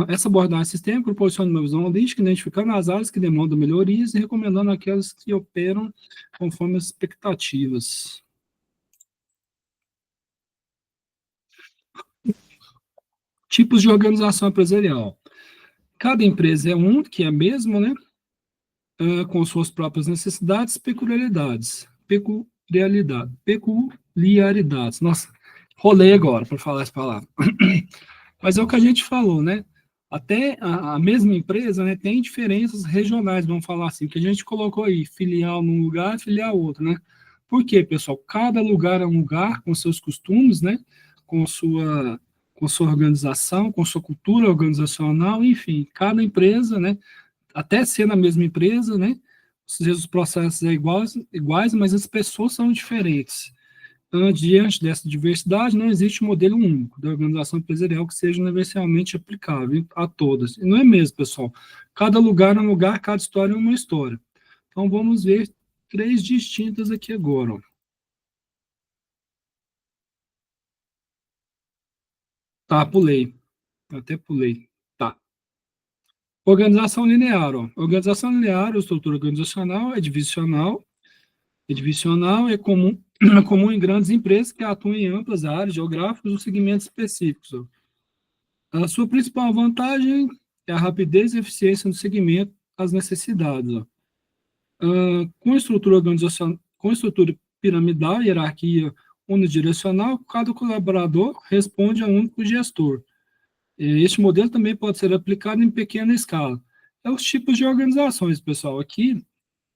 Essa abordagem sistêmica proporciona uma visão holística, identificando as áreas que demandam melhorias e recomendando aquelas que operam conforme as expectativas. Tipos de organização empresarial. Cada empresa é um, que é a mesma, né? Com suas próprias necessidades e peculiaridades. Peculiaridades. Nossa, rolei agora para falar essa palavra. Mas é o que a gente falou, né? Até a mesma empresa, né, tem diferenças regionais, vamos falar assim, que a gente colocou aí, filial num lugar, filial outro, né? Por quê, pessoal? Cada lugar é um lugar com seus costumes, né? Com sua organização, com sua cultura organizacional, enfim, cada empresa, né? Até ser na mesma empresa, né? Às vezes os processos são iguais, mas as pessoas são diferentes. Diante dessa diversidade, não existe um modelo único da organização empresarial que seja universalmente aplicável a todas. E não é mesmo, pessoal. Cada lugar é um lugar, cada história é uma história. Então, vamos ver três distintas aqui agora. Ó. Tá, pulei. Até pulei. Tá. Organização linear. Ó. Organização linear, ou estrutura organizacional, é divisional. É divisional é comum, é comum em grandes empresas que atuam em amplas áreas geográficas ou segmentos específicos. Ó. A sua principal vantagem é a rapidez e eficiência no segmento às necessidades. Ó. Com estrutura organizacional, com estrutura piramidal, hierarquia unidirecional, cada colaborador responde a um único gestor. Este modelo também pode ser aplicado em pequena escala. É os tipos de organizações, pessoal. Aqui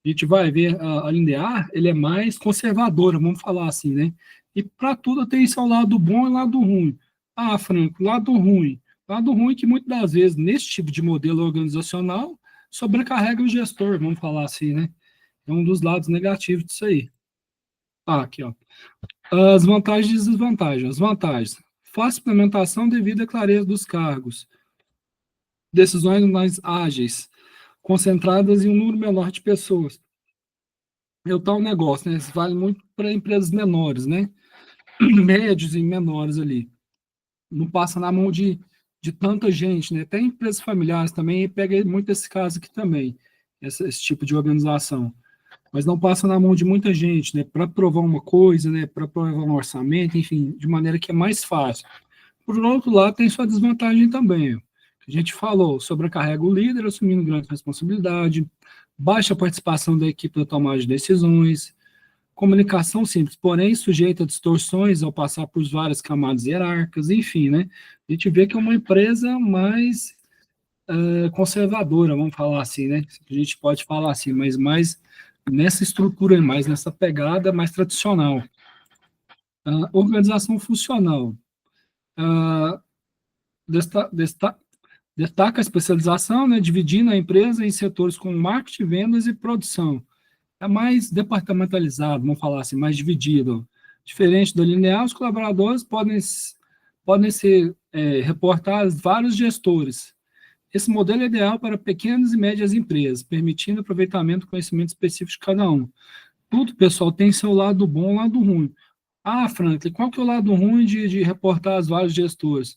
a gente vai ver a linear, ele é mais conservadora, vamos falar assim, né? E para tudo tem seu lado bom e lado ruim. Ah, Franco, lado ruim. Lado ruim que muitas das vezes, nesse tipo de modelo organizacional, sobrecarrega o gestor, vamos falar assim, né? É um dos lados negativos disso aí. Aqui, ó. As vantagens e desvantagens. As vantagens. Fácil implementação devido à clareza dos cargos. Decisões mais ágeis, concentradas em um número menor de pessoas. É o tal negócio, né? Isso vale muito para empresas menores, né? Médios e menores ali. Não passa na mão de de tanta gente, né? Até empresas familiares também, pega muito esse caso aqui também, esse tipo de organização. Mas não passa na mão de muita gente, né? Para provar uma coisa, né? Para provar um orçamento, enfim, de maneira que é mais fácil. Por outro lado, tem sua desvantagem também. A gente falou, sobrecarrega o líder, assumindo grande responsabilidade, baixa participação da equipe na tomada de decisões, comunicação simples, porém sujeita a distorções ao passar por várias camadas hierárquicas, enfim, né? A gente vê que é uma empresa mais conservadora, vamos falar assim, né? A gente pode falar assim, mas mais nessa estrutura, mais nessa pegada mais tradicional. Organização funcional. Desta, desta, Destaca a especialização, né, dividindo a empresa em setores como marketing, vendas e produção. É mais departamentalizado, vamos falar assim, mais dividido. Diferente do linear, os colaboradores podem ser reportados vários gestores. Esse modelo é ideal para pequenas e médias empresas, permitindo aproveitamento do conhecimento específico de cada um. Tudo, pessoal, tem seu lado bom e lado ruim. Franklin, qual que é o lado ruim de reportar os vários gestores?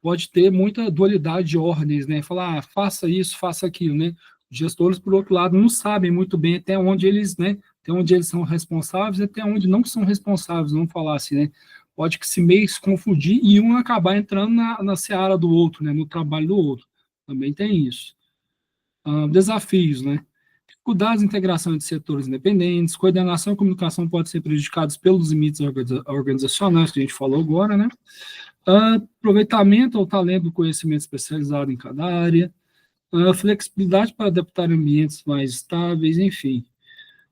Pode ter muita dualidade de ordens, né? Falar, faça isso, faça aquilo, né? Os gestores, por outro lado, não sabem muito bem até onde eles, né? Até onde eles são responsáveis, até onde não são responsáveis, vamos falar assim, né? Pode que se meio se confundir e um acabar entrando na seara do outro, né? No trabalho do outro. Também tem isso. Desafios, né? Dificuldades de integração entre setores independentes, coordenação e comunicação podem ser prejudicados pelos limites organizacionais que a gente falou agora, né? Aproveitamento ao talento do conhecimento especializado em cada área, flexibilidade para adaptar ambientes mais estáveis, enfim.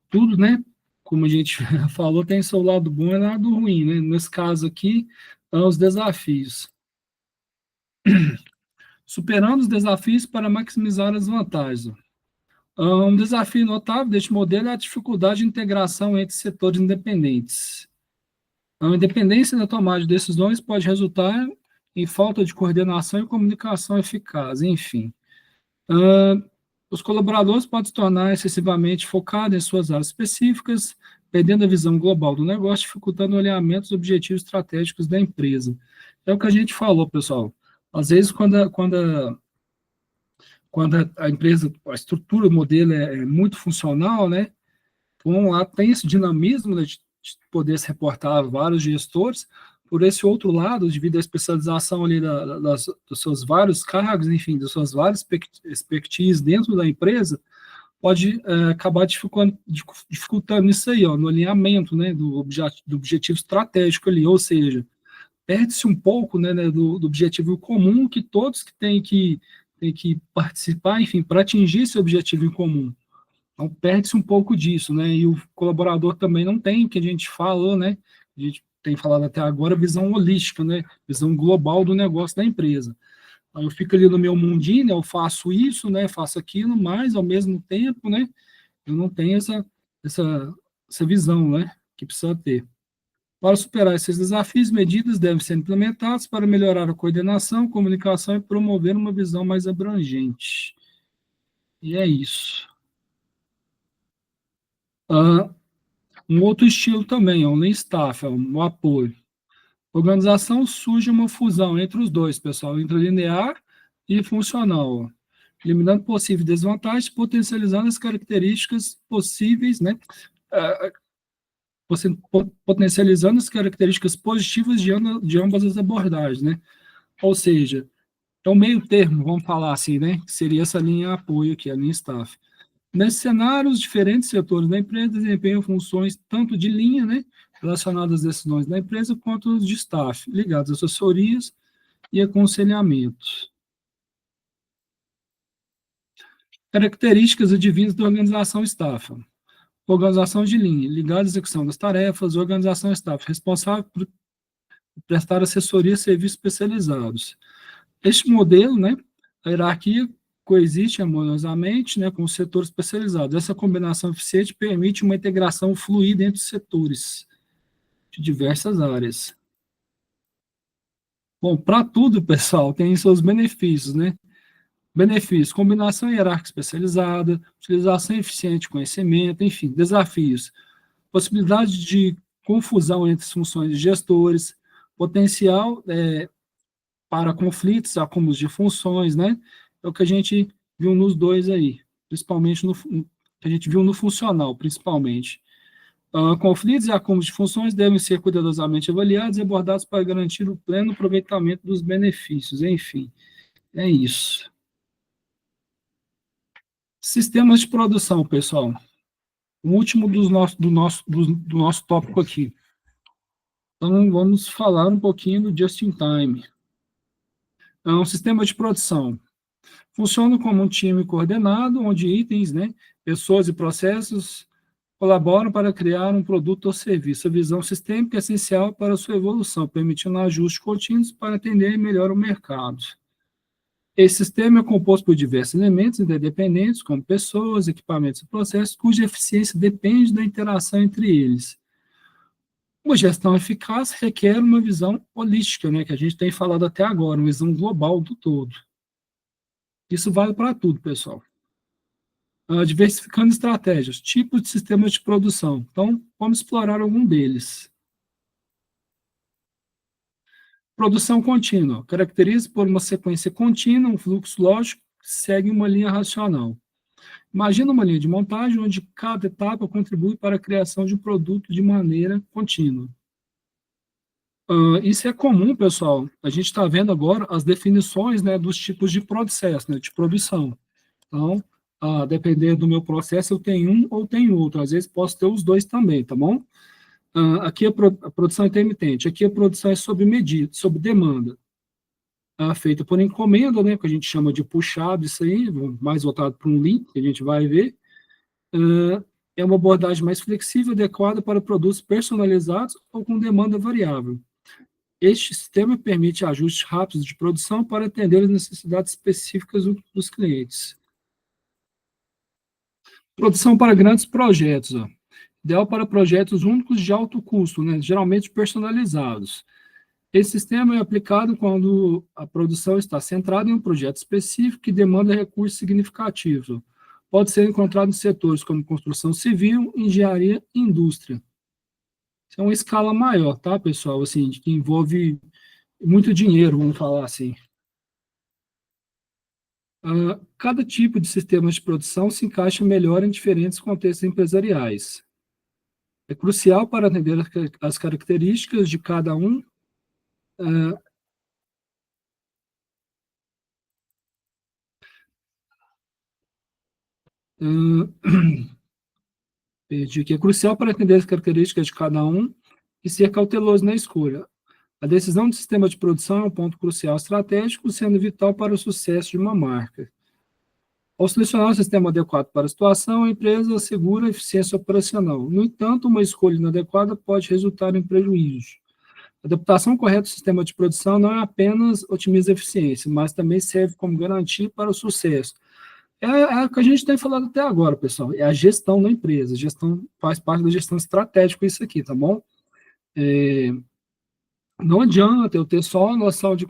Tudo, né? Como a gente falou, tem seu lado bom e lado ruim, né? Nesse caso aqui, os desafios. Superando os desafios para maximizar as vantagens. Um desafio notável deste modelo é a dificuldade de integração entre setores independentes. A independência na tomada de decisões pode resultar em falta de coordenação e comunicação eficaz, enfim. Os colaboradores podem se tornar excessivamente focados em suas áreas específicas, perdendo a visão global do negócio, dificultando o alinhamento dos objetivos estratégicos da empresa. É o que a gente falou, pessoal. Às vezes, quando a empresa, a estrutura, o modelo é muito funcional, né? Então, lá tem esse dinamismo, né, de poder se reportar a vários gestores. Por esse outro lado, devido à especialização ali dos seus vários cargos, enfim, das suas várias expertises dentro da empresa, pode acabar dificultando isso aí, ó, no alinhamento, né, do objetivo estratégico ali, ou seja, perde-se um pouco, né, do objetivo comum que todos que têm que participar, enfim, para atingir esse objetivo em comum. Então, perde-se um pouco disso, né? E o colaborador também não tem, que a gente falou, né? A gente tem falado até agora, visão holística, né? Visão global do negócio da empresa. Então, eu fico ali no meu mundinho, né? Eu faço isso, né? Faço aquilo, mas ao mesmo tempo, né? Eu não tenho essa visão, né? Que precisa ter. Para superar esses desafios, medidas devem ser implementadas para melhorar a coordenação, comunicação e promover uma visão mais abrangente. E é isso. Um outro estilo também, é o Lean Staff, é o apoio. Organização surge uma fusão entre os dois, pessoal, entre linear e funcional, eliminando possíveis desvantagens, potencializando as características possíveis, né? Potencializando as características positivas de ambas as abordagens, né? Ou seja, é um meio termo, vamos falar assim, né? Que seria essa linha apoio aqui, a linha staff. Nesse cenário, os diferentes setores da empresa desempenham funções tanto de linha, né, relacionadas às decisões da empresa, quanto de staff, ligados a assessorias e aconselhamento. Características adivinhas da organização staff. Organização de linha, ligada à execução das tarefas, organização staff, responsável por prestar assessoria e serviços especializados. Este modelo, né, a hierarquia coexiste harmoniosamente, né, com os setores especializados. Essa combinação eficiente permite uma integração fluida entre os setores de diversas áreas. Bom, para tudo, pessoal, tem seus benefícios, né? Benefícios, combinação hierárquica especializada, utilização eficiente de conhecimento, enfim, desafios, possibilidade de confusão entre as funções de gestores, potencial para conflitos, acúmulos de funções, né? É o que a gente viu nos dois aí, principalmente que a gente viu no funcional, principalmente. Conflitos e acúmulos de funções devem ser cuidadosamente avaliados e abordados para garantir o pleno aproveitamento dos benefícios. Enfim, é isso. Sistemas de produção, pessoal. O último do nosso tópico aqui. Então, vamos falar um pouquinho do just-in-time. É um sistema de produção. Funciona como um time coordenado, onde itens, né, pessoas e processos colaboram para criar um produto ou serviço. A visão sistêmica é essencial para a sua evolução, permitindo ajustes contínuos para atender melhor o mercado. Esse sistema é composto por diversos elementos interdependentes, como pessoas, equipamentos e processos, cuja eficiência depende da interação entre eles. Uma gestão eficaz requer uma visão holística, né, que a gente tem falado até agora, uma visão global do todo. Isso vale para tudo, pessoal. Diversificando estratégias, tipos de sistemas de produção. Então, vamos explorar algum deles. Produção contínua. Caracteriza por uma sequência contínua, um fluxo lógico que segue uma linha racional. Imagina uma linha de montagem onde cada etapa contribui para a criação de um produto de maneira contínua. Isso é comum, pessoal. A gente está vendo agora as definições, né, dos tipos de processo, né, de produção. Então, dependendo do meu processo, eu tenho um ou tenho outro. Às vezes, posso ter os dois também, tá bom? Aqui a produção intermitente. Aqui a produção é sob medida, sob demanda. Feita por encomenda, né, que a gente chama de puxado, isso aí, mais voltado para um link, que a gente vai ver. É uma abordagem mais flexível, adequada para produtos personalizados ou com demanda variável. Este sistema permite ajustes rápidos de produção para atender as necessidades específicas dos clientes. Produção para grandes projetos, ó. Ideal para projetos únicos de alto custo, né, geralmente personalizados. Esse sistema é aplicado quando a produção está centrada em um projeto específico que demanda recursos significativos. Pode ser encontrado em setores como construção civil, engenharia e indústria. Isso é uma escala maior, tá, pessoal? Assim, que envolve muito dinheiro, vamos falar assim. Cada tipo de sistema de produção se encaixa melhor em diferentes contextos empresariais. É crucial para atender as características de cada um. Perdi aqui. É crucial para atender as características de cada um e ser cauteloso na escolha. A decisão do sistema de produção é um ponto crucial estratégico, sendo vital para o sucesso de uma marca. Ao selecionar o sistema adequado para a situação, a empresa assegura a eficiência operacional. No entanto, uma escolha inadequada pode resultar em prejuízo. A adaptação correta do sistema de produção não é apenas otimiza a eficiência, mas também serve como garantia para o sucesso. É o que a gente tem falado até agora, pessoal. É a gestão da empresa. A gestão faz parte da gestão estratégica, isso aqui, tá bom? Não adianta eu ter só a noção de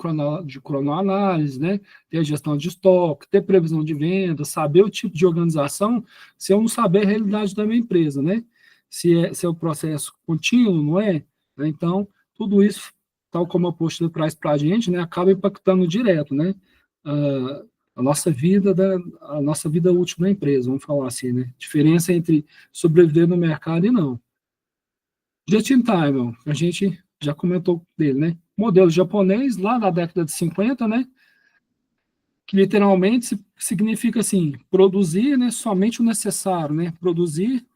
cronoanálise, né? Ter a gestão de estoque, ter previsão de venda, saber o tipo de organização, se eu não saber a realidade da minha empresa, né? Se é o processo contínuo, não é? Então, tudo isso, tal como a postura traz para a gente, né, acaba impactando direto, né? A nossa vida útil na empresa, vamos falar assim, né? Diferença entre sobreviver no mercado e não. Just in time, a gente já comentou dele, né? Modelo japonês, lá na década de 50, né? Que literalmente significa assim, produzir, né, somente o necessário, né? Produzir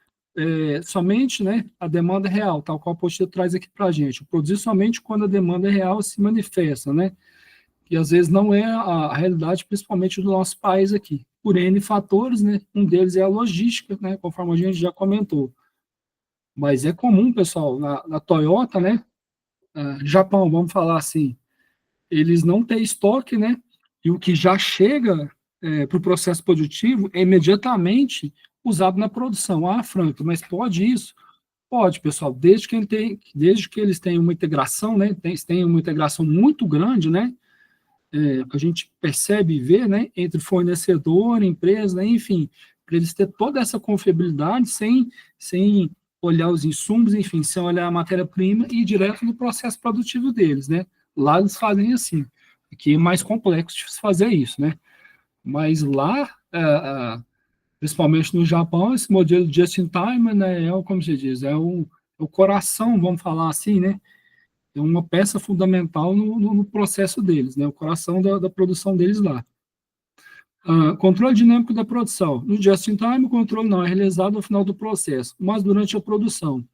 somente, né, a demanda real, tal qual o Post traz aqui para a gente. Produzir somente quando a demanda real se manifesta, né? Que às vezes não é a realidade, principalmente do nosso país aqui. Por N fatores, né? Um deles é a logística, né? Conforme a gente já comentou. Mas é comum, pessoal, na Toyota, né? Japão, vamos falar assim, eles não têm estoque, né? E o que já chega para o processo produtivo é imediatamente usado na produção. Frank, mas pode isso? Pode, pessoal, desde que eles tenham uma integração, né? Tem uma integração muito grande, né? Que a gente percebe e vê, né? Entre fornecedor, empresa, né, enfim, para eles ter toda essa confiabilidade sem olhar os insumos, enfim, sem olhar a matéria-prima e ir direto no processo produtivo deles, né? Lá eles fazem assim. Aqui é mais complexo de se fazer isso, né? Mas lá, principalmente no Japão, esse modelo just in time, né, como se diz, o coração, vamos falar assim, né? É uma peça fundamental no processo deles, né? O coração da produção deles lá. Controle dinâmico da produção. No just in time, o controle não é realizado ao final do processo, mas durante a produção.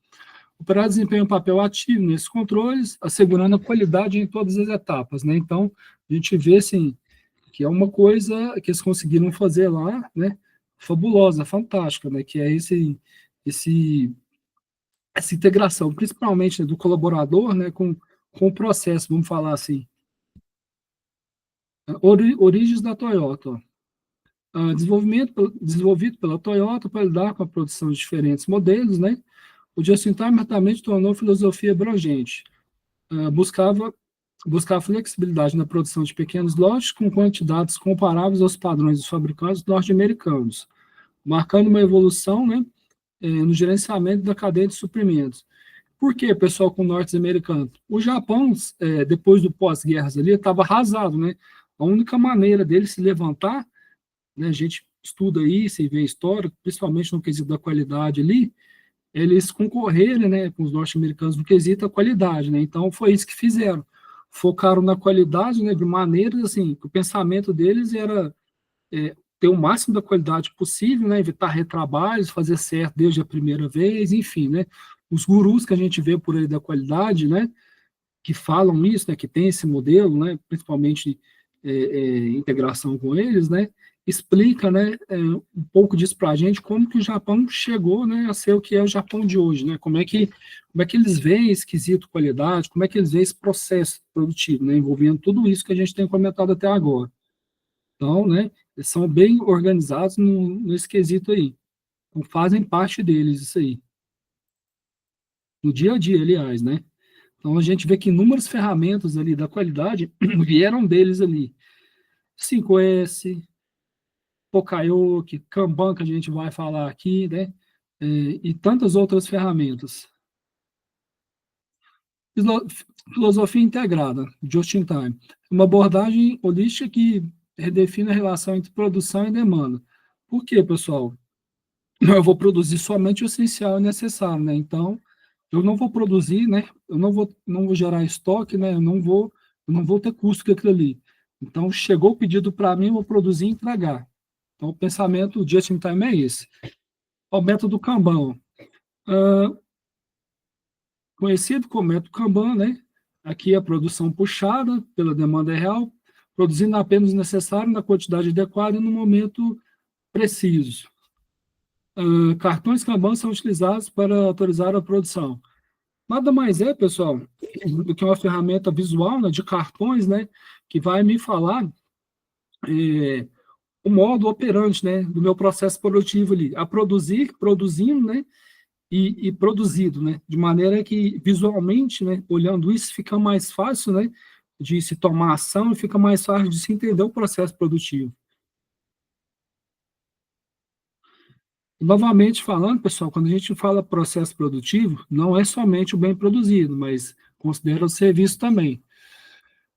O operador desempenha um papel ativo nesses controles, assegurando a qualidade em todas as etapas, né? Então, a gente vê, assim, que é uma coisa que eles conseguiram fazer lá, né? Fabulosa, fantástica, né? Que é essa integração, principalmente, né, do colaborador, né? Com o processo, vamos falar assim. Origens da Toyota. Desenvolvido pela Toyota para lidar com a produção de diferentes modelos, né? O just-in-time rapidamente tornou filosofia abrangente. Buscava flexibilidade na produção de pequenos lotes com quantidades comparáveis aos padrões dos fabricantes norte-americanos, marcando uma evolução, né, no gerenciamento da cadeia de suprimentos. Por que, pessoal, com norte-americano? O Japão, depois do pós-guerras ali, estava arrasado, né? A única maneira dele se levantar, né, a gente estuda isso e vê história, principalmente no quesito da qualidade ali, eles concorrerem, né, com os norte-americanos no quesito da qualidade, né? Então foi isso que fizeram. Focaram na qualidade, né, de maneiras assim, que o pensamento deles era ter o máximo da qualidade possível, né, evitar retrabalhos, fazer certo desde a primeira vez, enfim, né? Os gurus que a gente vê por aí da qualidade, né, que falam isso, né, que tem esse modelo, né, principalmente integração com eles, né, explica, né, um pouco disso para a gente, como que o Japão chegou, né, a ser o que é o Japão de hoje, né, como é que eles veem esse quesito qualidade, como é que eles veem esse processo produtivo, né, envolvendo tudo isso que a gente tem comentado até agora. Então, né, eles são bem organizados nesse quesito aí. Então, fazem parte deles isso aí. No dia a dia, aliás, né. Então, a gente vê que inúmeras ferramentas ali da qualidade vieram deles ali. 5S, Pokayoke, Kanban, que a gente vai falar aqui, né? E tantas outras ferramentas. Filosofia integrada, just in time. Uma abordagem holística que redefine a relação entre produção e demanda. Por quê, pessoal? Eu vou produzir somente o essencial e necessário, né? Então, eu não vou produzir, né? Eu não vou gerar estoque, né? Eu não vou ter custo com aquilo ali. Então, chegou o pedido para mim, eu vou produzir e entregar. Então, o pensamento just in time é esse. O método Kanban, conhecido como método Kanban, né? Aqui a produção puxada pela demanda real, produzindo apenas o necessário na quantidade adequada e no momento preciso. Cartões Kanban são utilizados para autorizar a produção. Nada mais é, pessoal, do que uma ferramenta visual, né, de cartões, né, que vai me falar o modo operante, né, do meu processo produtivo ali, a produzir, produzindo, né, e produzido, né, de maneira que visualmente, né, olhando isso, fica mais fácil, né, de se tomar ação e fica mais fácil de se entender o processo produtivo. Novamente falando, pessoal, quando a gente fala processo produtivo, não é somente o bem produzido, mas considera o serviço também.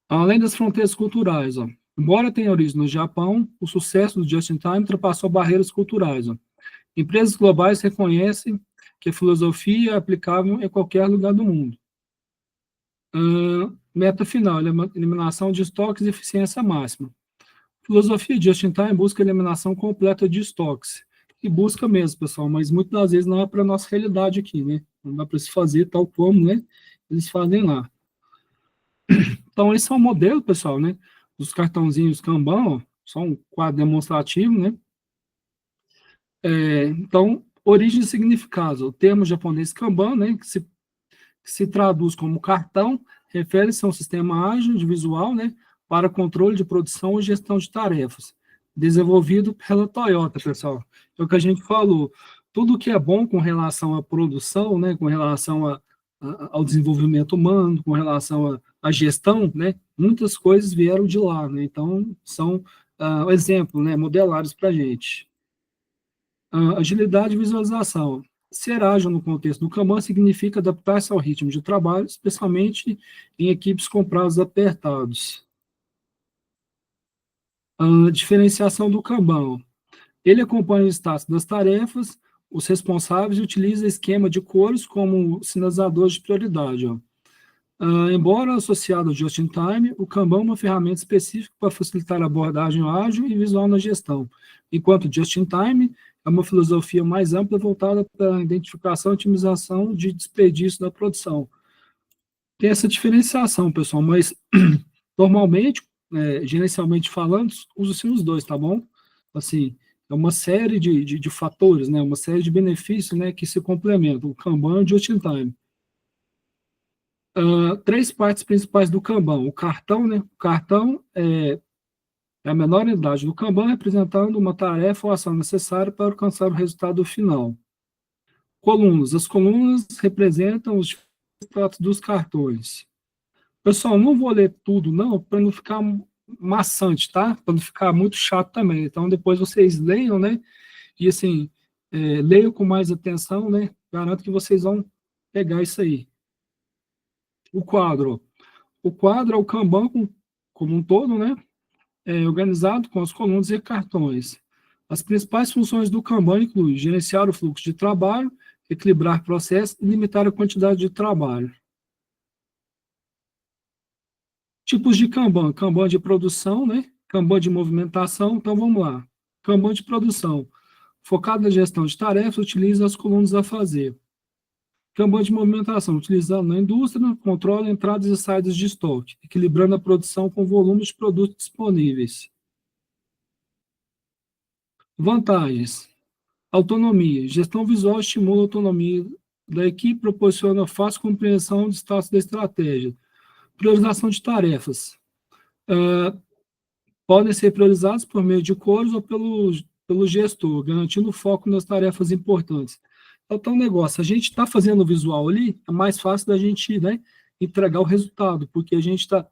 Além das fronteiras culturais, ó, embora tenha origem no Japão, o sucesso do Just-in-Time ultrapassou barreiras culturais. Ó. Empresas globais reconhecem que a filosofia é aplicável em qualquer lugar do mundo. Meta final, eliminação de estoques e eficiência máxima. Filosofia Just-in-Time busca a eliminação completa de estoques. E busca mesmo, pessoal, mas muitas das vezes não é para a nossa realidade aqui, né? Não dá para se fazer tal como, né, eles fazem lá. Então, esse é um modelo, pessoal, né? Dos cartãozinhos Kanban, ó, só um quadro demonstrativo, né? Então, origem e significado. O termo japonês Kanban, né, que se traduz como cartão, refere-se a um sistema ágil de visual, né, para controle de produção e gestão de tarefas, desenvolvido pela Toyota, pessoal. É o que a gente falou. Tudo que é bom com relação à produção, né, com relação ao desenvolvimento humano, com relação à gestão, né, muitas coisas vieram de lá, né, então são exemplo, né, modelados para a gente. Agilidade e visualização. Ser ágil no contexto do Kanban significa adaptar-se ao ritmo de trabalho, especialmente em equipes com prazos apertados. A diferenciação do Kanban. Ele acompanha o status das tarefas, os responsáveis e utiliza esquema de cores como sinalizadores de prioridade. Ó. Embora associado ao Just-in-Time, o Kanban é uma ferramenta específica para facilitar a abordagem ágil e visual na gestão, enquanto o Just-in-Time é uma filosofia mais ampla voltada para a identificação e otimização de desperdício da produção. Tem essa diferenciação, pessoal, mas normalmente, gerencialmente falando, usa-se os dois, tá bom? Assim, é uma série de fatores, né? Uma série de benefícios, né, que se complementam, o Kanban e o Just-in-Time. Três partes principais do Kanban. O cartão, né? O cartão é a menor unidade do Kanban, representando uma tarefa ou ação necessária para alcançar o resultado final. Colunas. As colunas representam os status dos cartões. Pessoal, não vou ler tudo, não, para não ficar maçante, tá? Para não ficar muito chato também. Então, depois vocês leiam, né? E, assim, leiam com mais atenção, né? Garanto que vocês vão pegar isso aí. O quadro. O quadro é o Kanban como um todo, né? Organizado com as colunas e cartões. As principais funções do Kanban incluem gerenciar o fluxo de trabalho, equilibrar processos e limitar a quantidade de trabalho. Tipos de Kanban. Kanban de produção, né? Kanban de movimentação. Então, vamos lá. Kanban de produção. Focado na gestão de tarefas, utiliza as colunas a fazer. Kanban de movimentação, utilizando na indústria, controla entradas e saídas de estoque, equilibrando a produção com volumes de produtos disponíveis. Vantagens. Autonomia. Gestão visual estimula a autonomia da equipe, proporciona fácil compreensão do status da estratégia. Priorização de tarefas. Podem ser priorizadas por meio de cores ou pelo gestor, garantindo foco nas tarefas importantes. Então, negócio, a gente está fazendo o visual ali, é mais fácil da gente, né, entregar o resultado, porque a gente está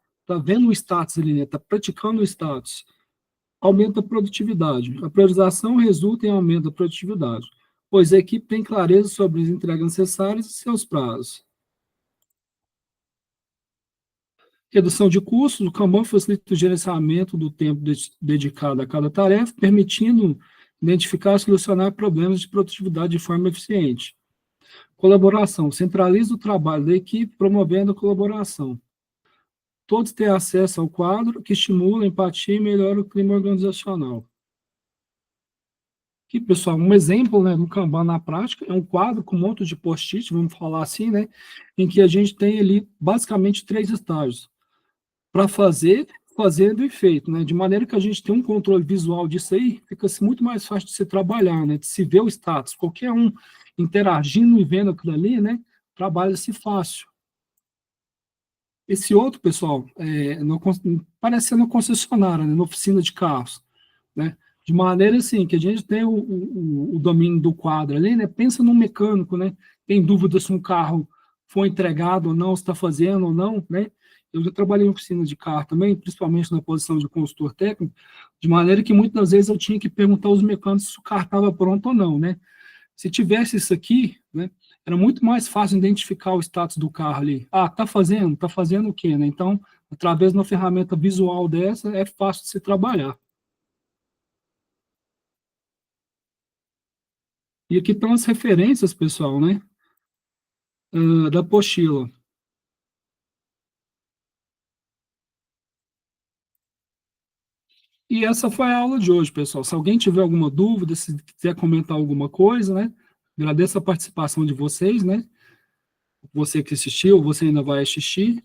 vendo o status ali, né, está praticando o status. Aumenta a produtividade. A priorização resulta em aumento da produtividade, pois a equipe tem clareza sobre as entregas necessárias e seus prazos. Redução de custos, o Kanban facilita o gerenciamento do tempo dedicado a cada tarefa, permitindo identificar e solucionar problemas de produtividade de forma eficiente. Colaboração, centraliza o trabalho da equipe, promovendo a colaboração. Todos têm acesso ao quadro, que estimula a empatia e melhora o clima organizacional. Aqui, pessoal, um exemplo, né, do Kanban na prática é um quadro com um monte de post-it, vamos falar assim, né, em que a gente tem ali basicamente 3 estágios. Para fazer, fazendo e feito, né? De maneira que a gente tem um controle visual disso aí, fica muito mais fácil de se trabalhar, né? De se ver o status. Qualquer um interagindo e vendo aquilo ali, né? Trabalha-se fácil. Esse outro, pessoal, parece ser na concessionária, né? Na oficina de carros, né? De maneira assim, que a gente tem o domínio do quadro ali, né? Pensa num mecânico, né? Tem dúvida se um carro foi entregado ou não, se está fazendo ou não, né? Eu já trabalhei em oficina de carro também, principalmente na posição de consultor técnico, de maneira que muitas vezes eu tinha que perguntar aos mecânicos se o carro estava pronto ou não, né? Se tivesse isso aqui, né, era muito mais fácil identificar o status do carro ali. Ah, tá fazendo o quê, né? Então, através de uma ferramenta visual dessa, é fácil de se trabalhar. E aqui estão as referências, pessoal, né? Da apostila. E essa foi a aula de hoje, pessoal. Se alguém tiver alguma dúvida, se quiser comentar alguma coisa, né? Agradeço a participação de vocês, né? Você que assistiu, você ainda vai assistir.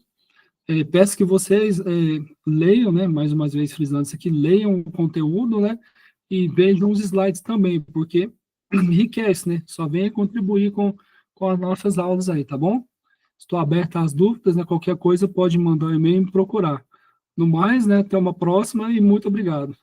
Peço que vocês leiam, né? Mais uma vez frisando isso aqui, leiam o conteúdo, né? E vejam os slides também, porque enriquece, né? Só venha contribuir com as nossas aulas aí, tá bom? Estou aberto às dúvidas, né? Qualquer coisa pode mandar um e-mail e me procurar. No mais, né? Até uma próxima e muito obrigado.